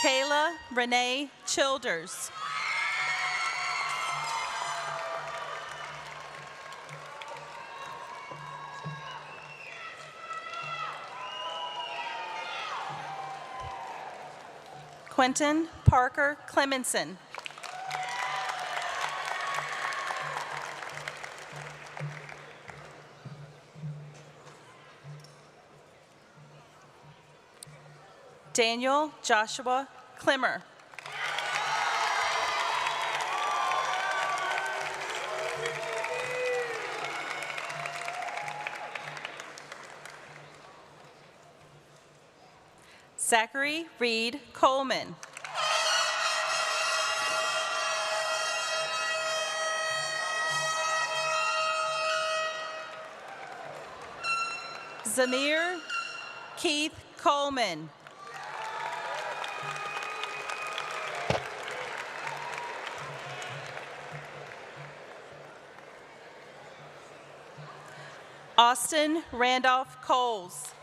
Speaker 5: Kayla Renee Childers. Quentin Parker Clemenson. Daniel Joshua Clemmer. Zachary Reed Coleman. Zamir Keith Coleman. Austin Randolph Coles.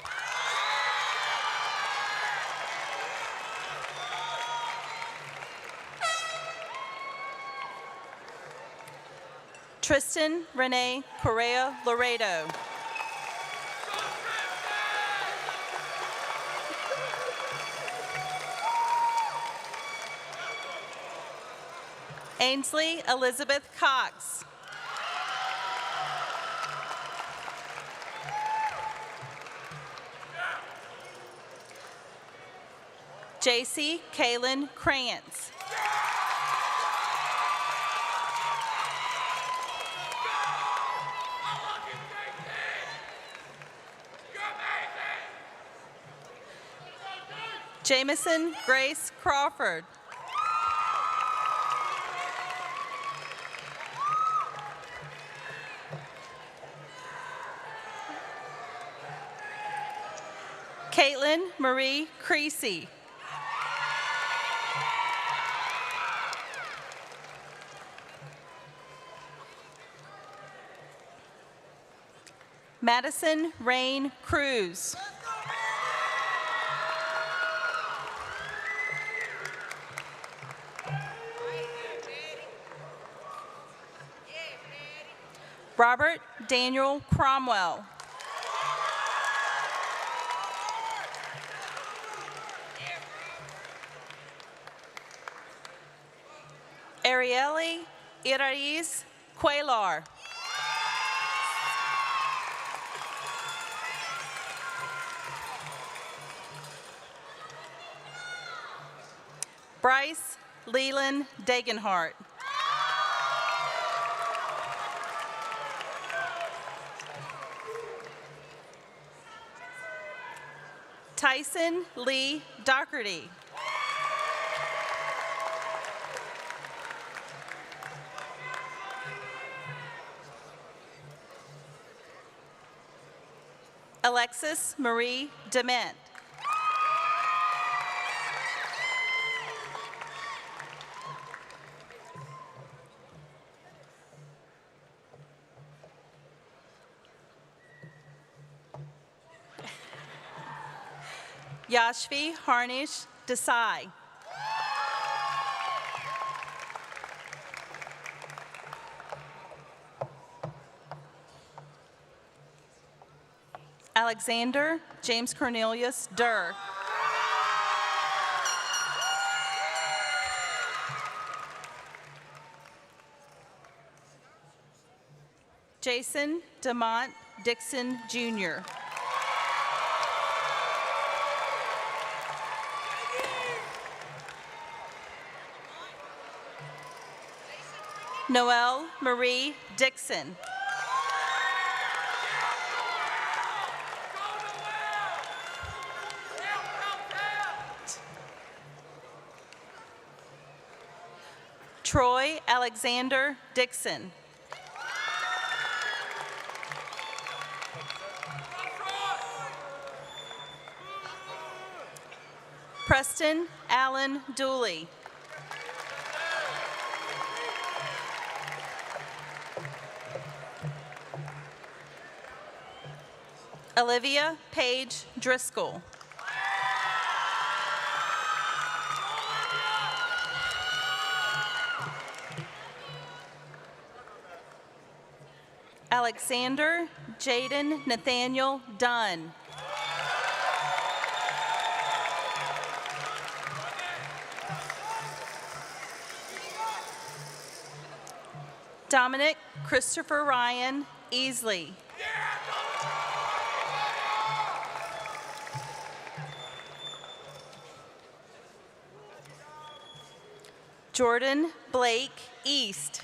Speaker 5: Tristan Renee Correa Laredo. Ainsley Elizabeth Cox. JC Kaylin Krantz. Jamison Grace Crawford. Caitlin Marie Creasy. Madison Rain Cruz. Robert Daniel Cromwell. Arieli Iraiz Cuellar. Bryce Leland Dagenhart. Tyson Lee Doherty. Alexis Marie Dement. Yashvi Harnish Desai. Alexander James Cornelius Durr. Jason DeMont Dixon Jr. Noelle Marie Dixon. Troy Alexander Dixon. Preston Allen Dooley. Olivia Paige Driscoll. Alexander Jaden Nathaniel Dunn. Dominic Christopher Ryan Easley. Jordan Blake East.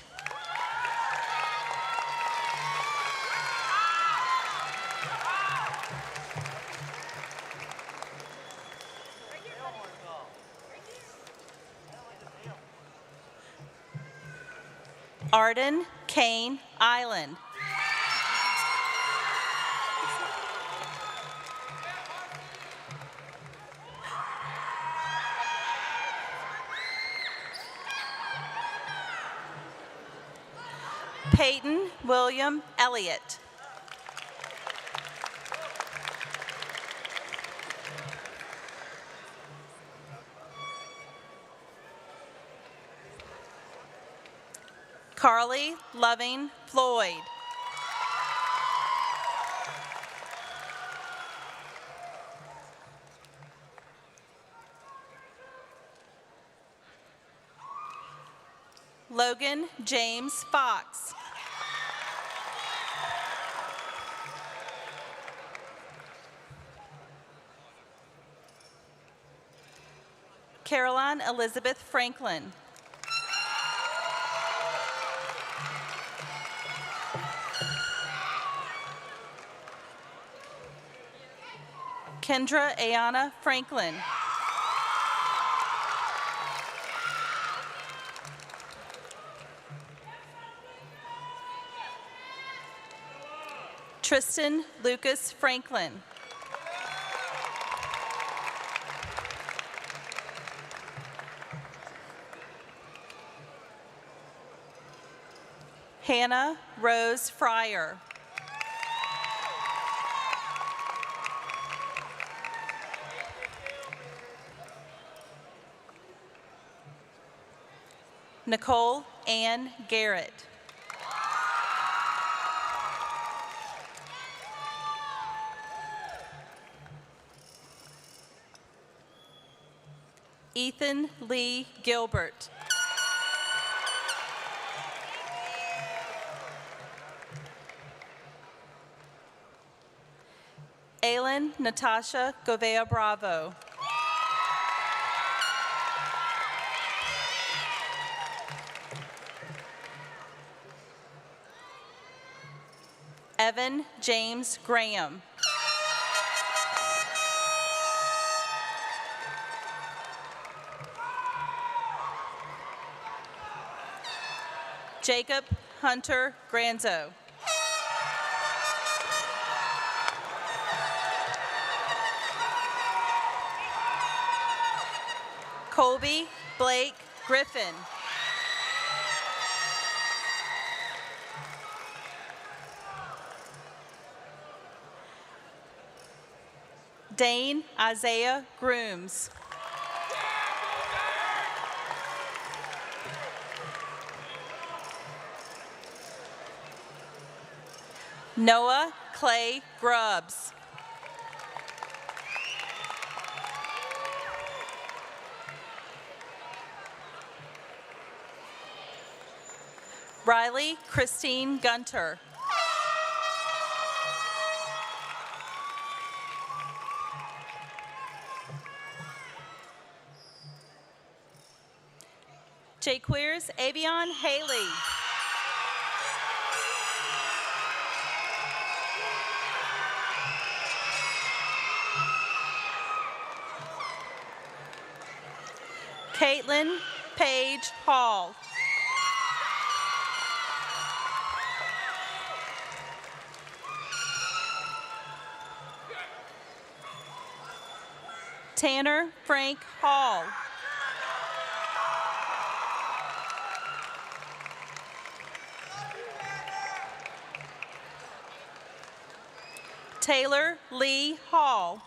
Speaker 5: Arden Kane Island. Peyton William Elliott. Carly Loving Floyd. Logan James Fox. Caroline Elizabeth Franklin. Kendra Ayana Franklin. Tristan Lucas Franklin. Hannah Rose Fryer. Nicole Ann Garrett. Ethan Lee Gilbert. Aylin Natasha Govea Bravo. Evan James Graham. Jacob Hunter Granzo. Colby Blake Griffin. Dane Isaiah Grooms. Noah Clay Grubbs. Riley Christine Gunter. Jaqueers Avion Haley. Caitlin Paige Hall. Tanner Frank Hall. Taylor Lee Hall.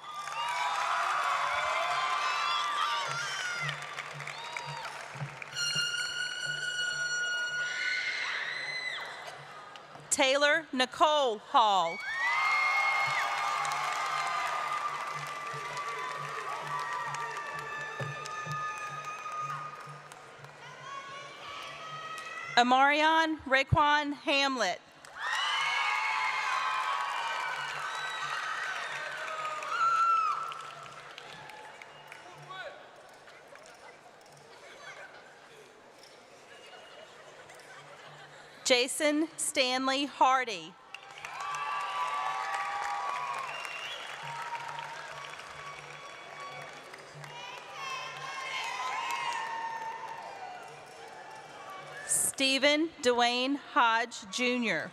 Speaker 5: Taylor Nicole Hall. Amarion Raekwon Hamlet. Jason Stanley Hardy. Stephen Dwayne Hodge, Jr.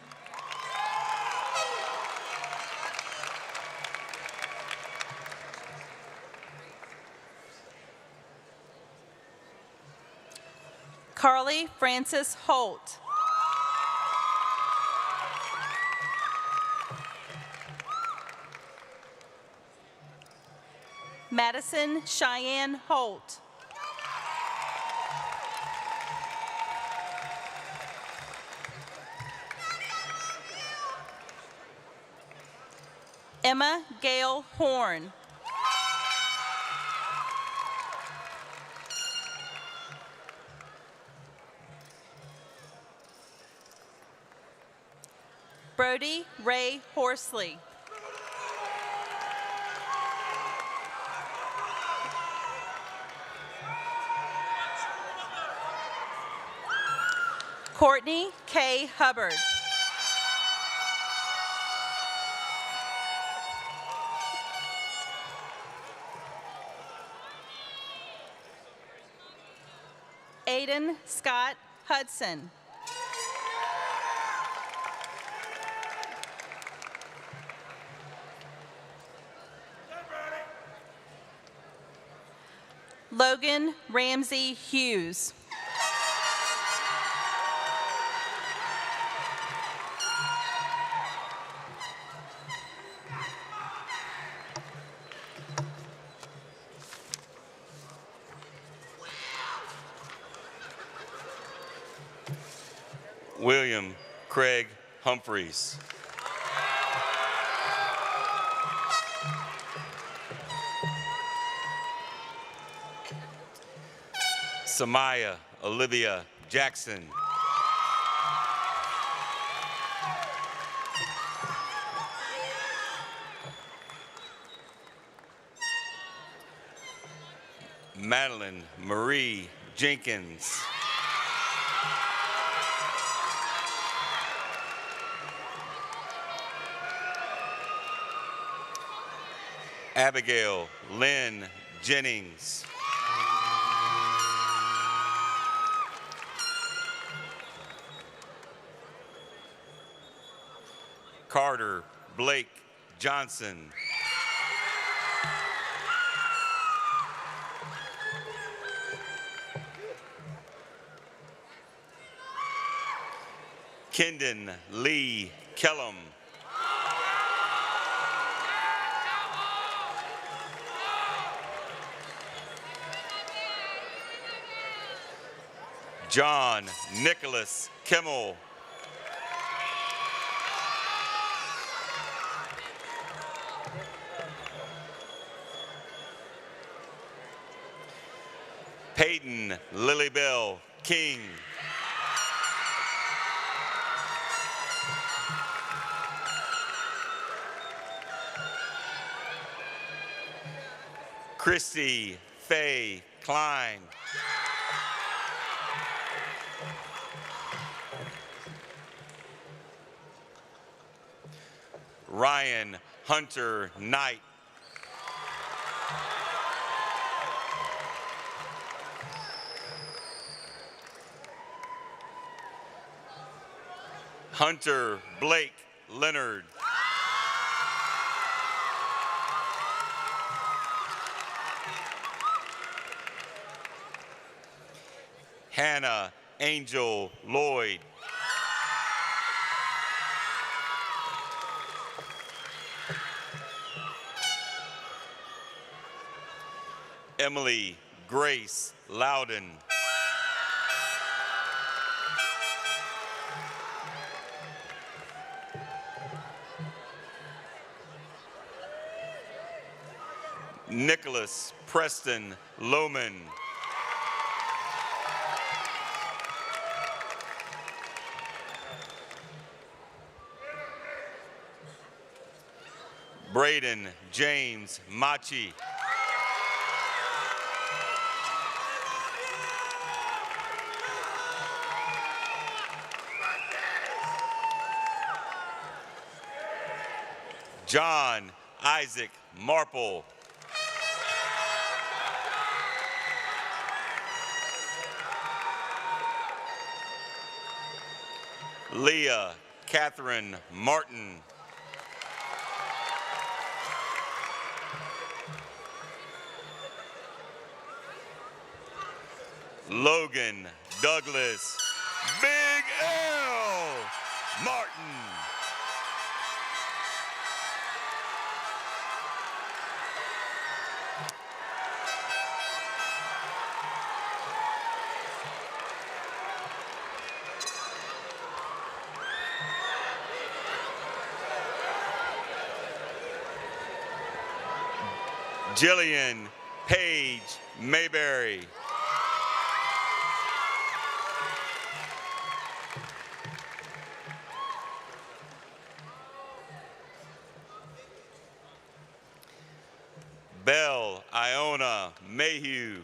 Speaker 5: Carly Francis Holt. Madison Cheyenne Holt. Emma Gail Horn. Brody Ray Horsley. Courtney K. Hubbard. Aiden Scott Hudson. Logan Ramsey Hughes.
Speaker 7: William Craig Humphreys. Samaya Olivia Jackson. Madeline Marie Jenkins. Abigail Lynn Jennings. Carter Blake Johnson. Kendon Lee Kellum. John Nicholas Kimmel. Peyton Lilybell King. Christy Faye Klein. Ryan Hunter Knight. Hunter Blake Leonard. Hannah Angel Lloyd. Emily Grace Loudon. Nicholas Preston Lohman. Braden James Machi. John Isaac Marple. Leah Catherine Martin. Logan Douglas Big L Martin. Jillian Paige Mayberry. Belle Iona Mayhew.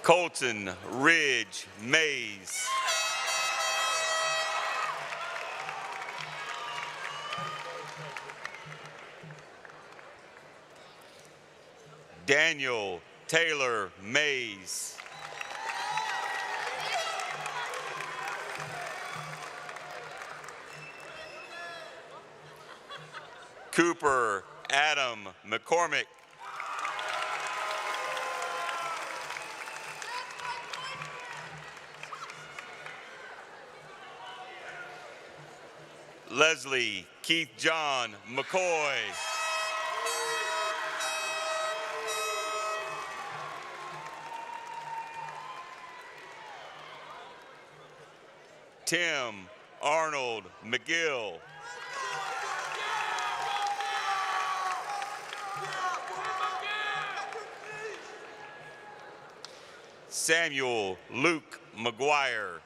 Speaker 7: Colton Ridge Mays. Daniel Taylor Mays. Cooper Adam McCormick. Leslie Keith John McCoy. Tim Arnold McGill. Samuel Luke McGuire.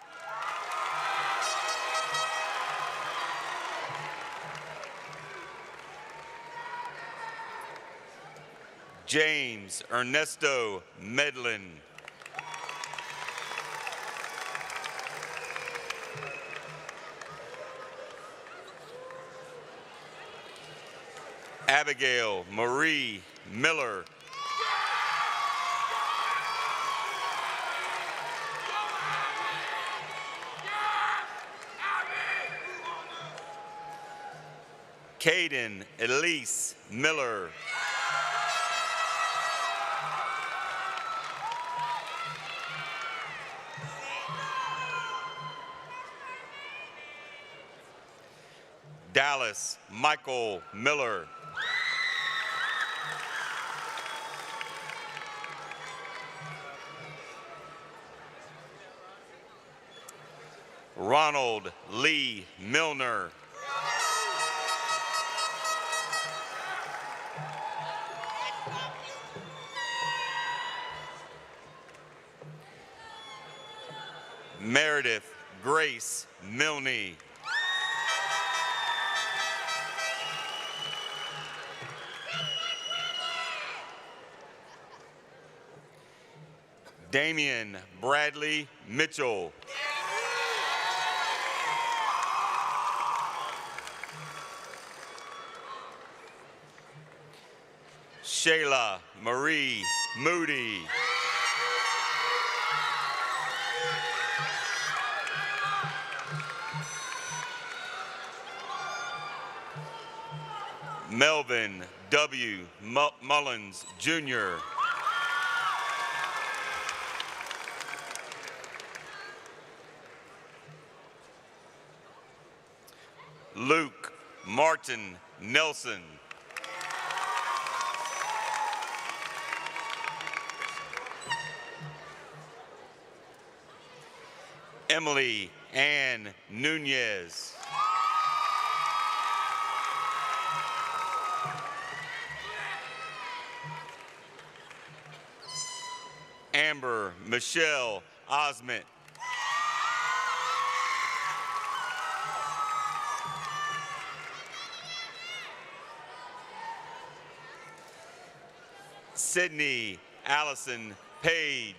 Speaker 7: James Ernesto Medlin. Abigail Marie Miller. Caden Elise Miller. Dallas Michael Miller. Ronald Lee Milner. Meredith Grace Milne. Damian Bradley Mitchell. Shayla Marie Moody. Melvin W. Mullins Jr. Luke Martin Nelson. Emily Ann Nunez. Amber Michelle Osment. Sydney Allison Page.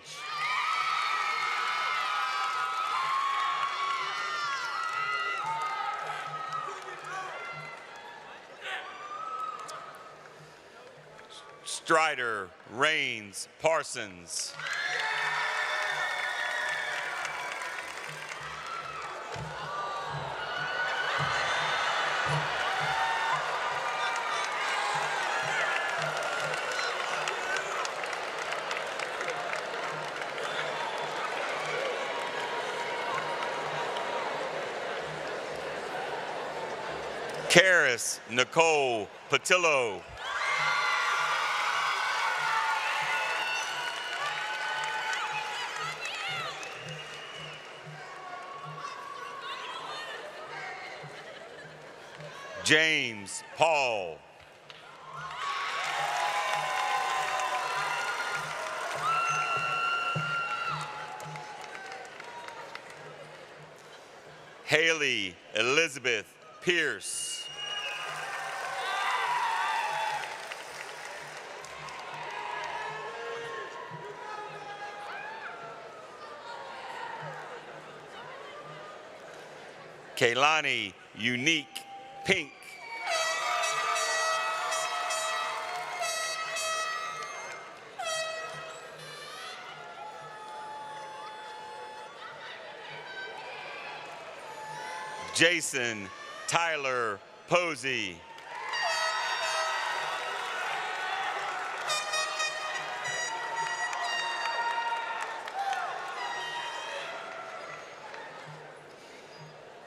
Speaker 7: Strider Rains Parsons. Karis Nicole Patillo. James Paul. Haley Elizabeth Pierce. Kaylani Unique Pink. Jason Tyler Posey.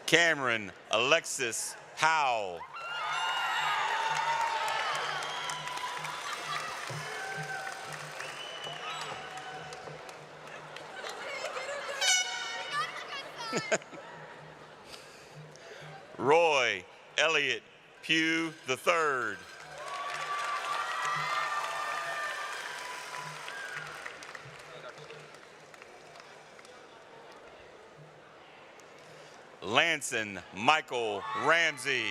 Speaker 7: Cameron Alexis Howell. Roy Elliott Pugh III. Lanson Michael Ramsey.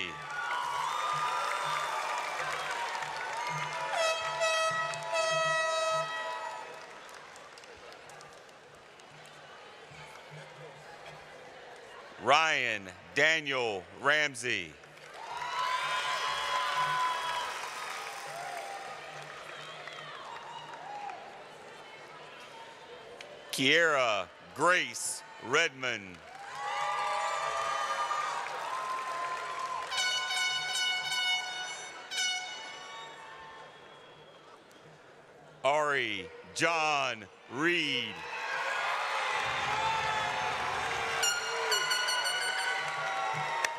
Speaker 7: Ryan Daniel Ramsey. Kiera Grace Redmond. Ari John Reed.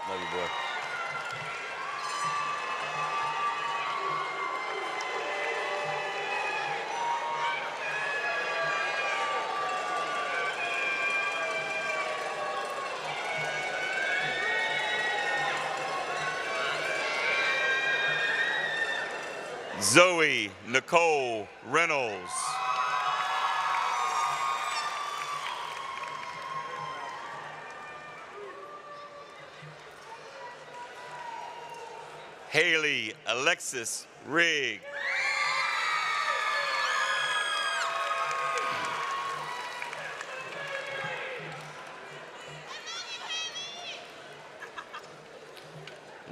Speaker 7: Love you, boy. Zoe Nicole Reynolds. Haley Alexis Rigg.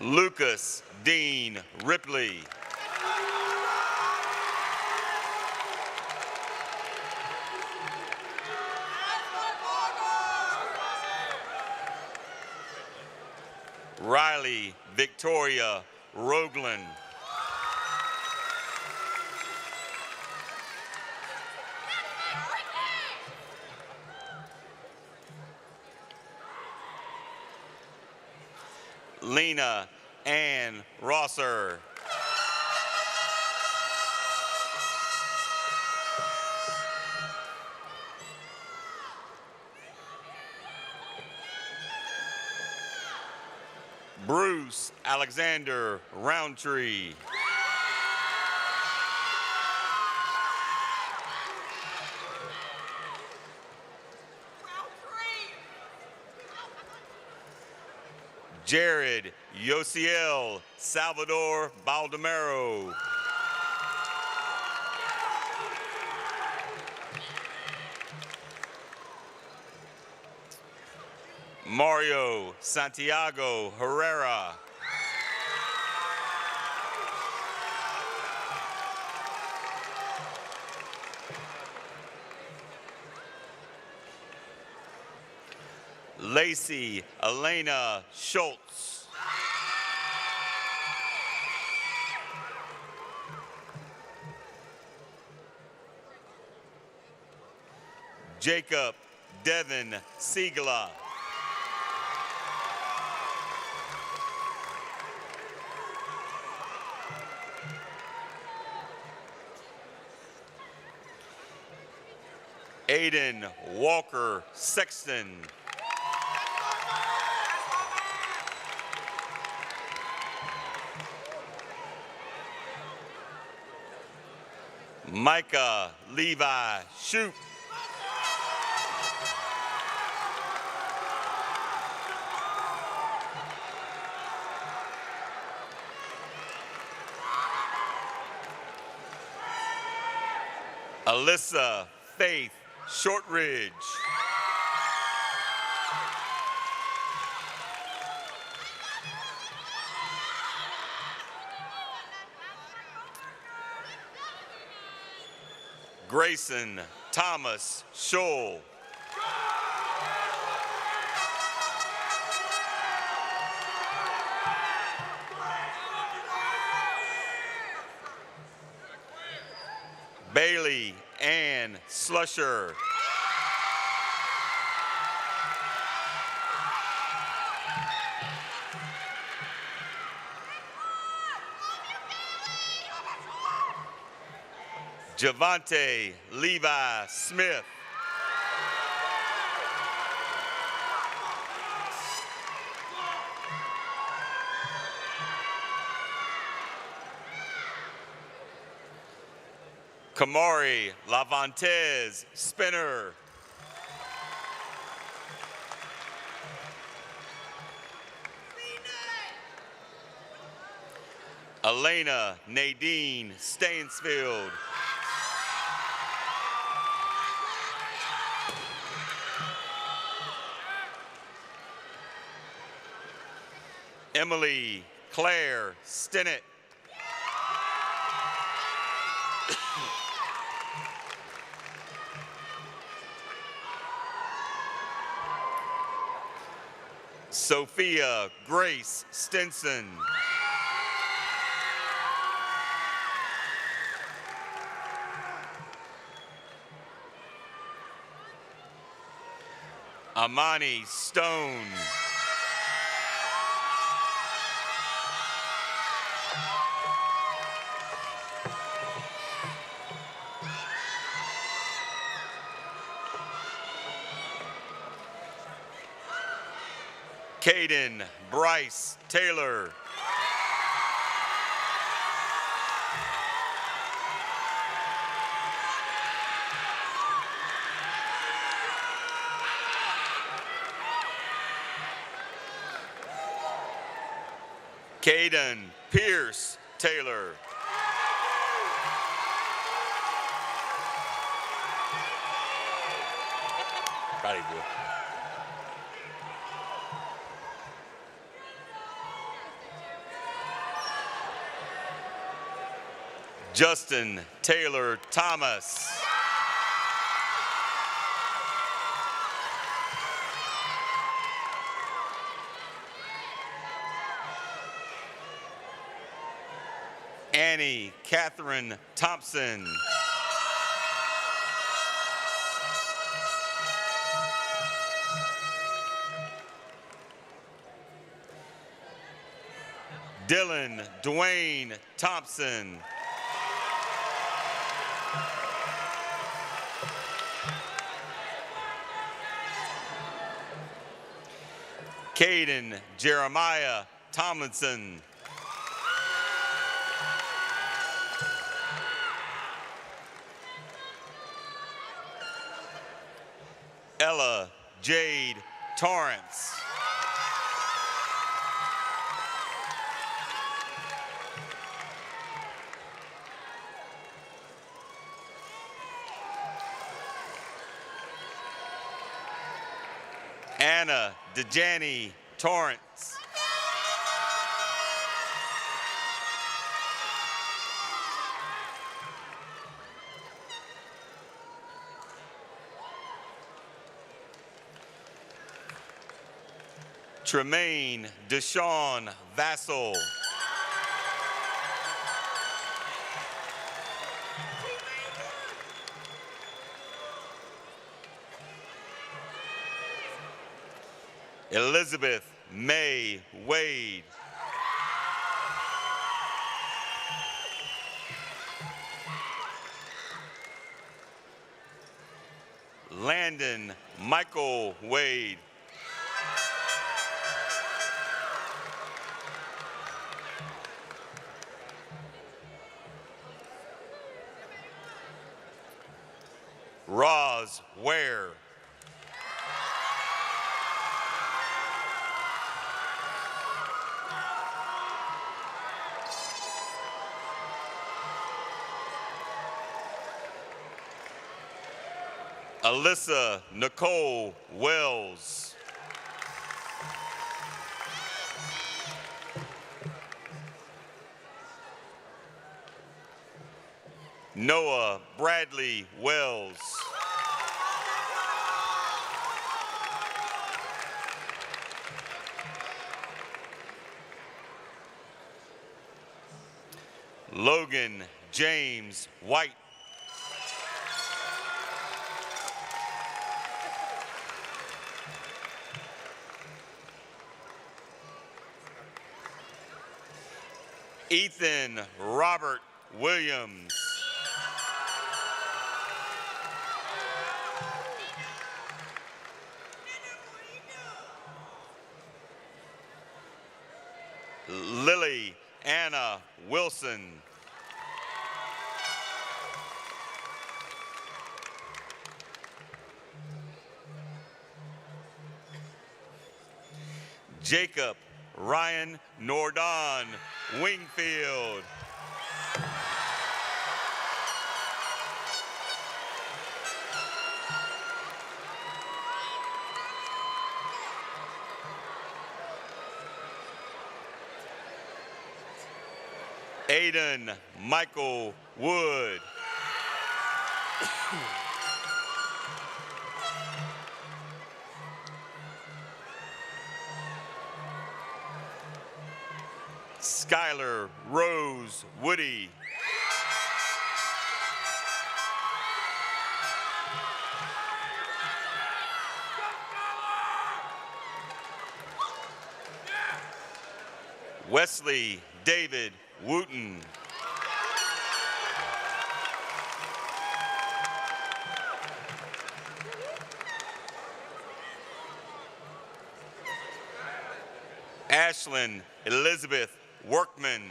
Speaker 7: Lucas Dean Ripley. Riley Victoria Rogland. Lena Ann Rosser. Bruce Alexander Roundtree. Jared Yosiel Salvador Baldemero. Mario Santiago Herrera. Lacey Elena Schultz. Jacob Devin Siegela. Aiden Walker Sexton. Micah Levi Shoup. Alyssa Faith Shortridge. Grayson Thomas Scholl. Bailey Ann Slusher. Javante Levi Smith. Kamari Lavantez Spinner. Elena Nadine Stansfield. Emily Claire Stinnett. Sophia Grace Stinson. Amani Stone. Caden Bryce Taylor. Caden Pierce Taylor. Proud of you. Justin Taylor Thomas. Annie Catherine Thompson. Dylan Dwayne Thompson. Caden Jeremiah Tomlinson. Ella Jade Torrance. Anna Dejani Torrance. Tremaine Deshawn Vassell. Elizabeth May Wade. Landon Michael Wade. Roz Ware. Alyssa Nicole Wells. Noah Bradley Wells. Logan James White. Ethan Robert Williams. Lily Anna Wilson. Jacob Ryan Nordon Wingfield. Aiden Michael Wood. Skylar Rose Woody. Wesley David Wooten. Ashlyn Elizabeth Workman.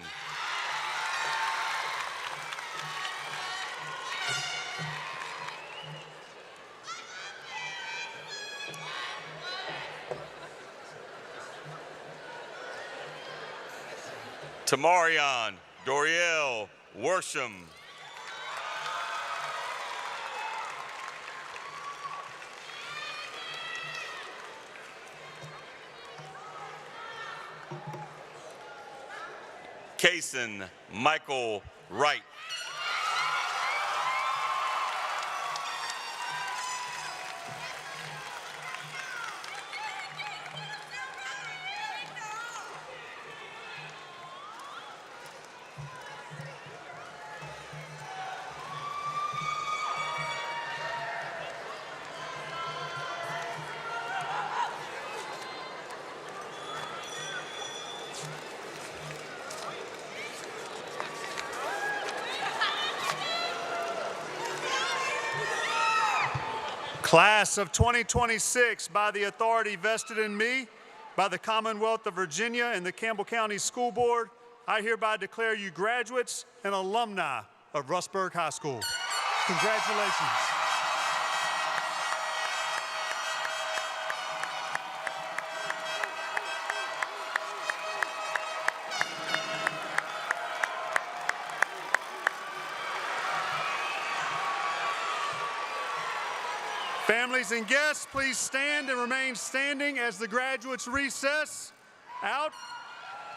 Speaker 7: Tamarion Doriel Worsham. Kason Michael Wright.
Speaker 3: Class of 2026, by the authority vested in me by the Commonwealth of Virginia and the Campbell County School Board, I hereby declare you graduates and alumni of Rustburg High School. Congratulations. Families and guests, please stand and remain standing as the graduates recess out.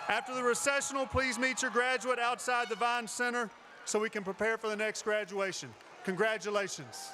Speaker 3: After the recessional, please meet your graduate outside the Vine Center so we can prepare for the next graduation. Congratulations.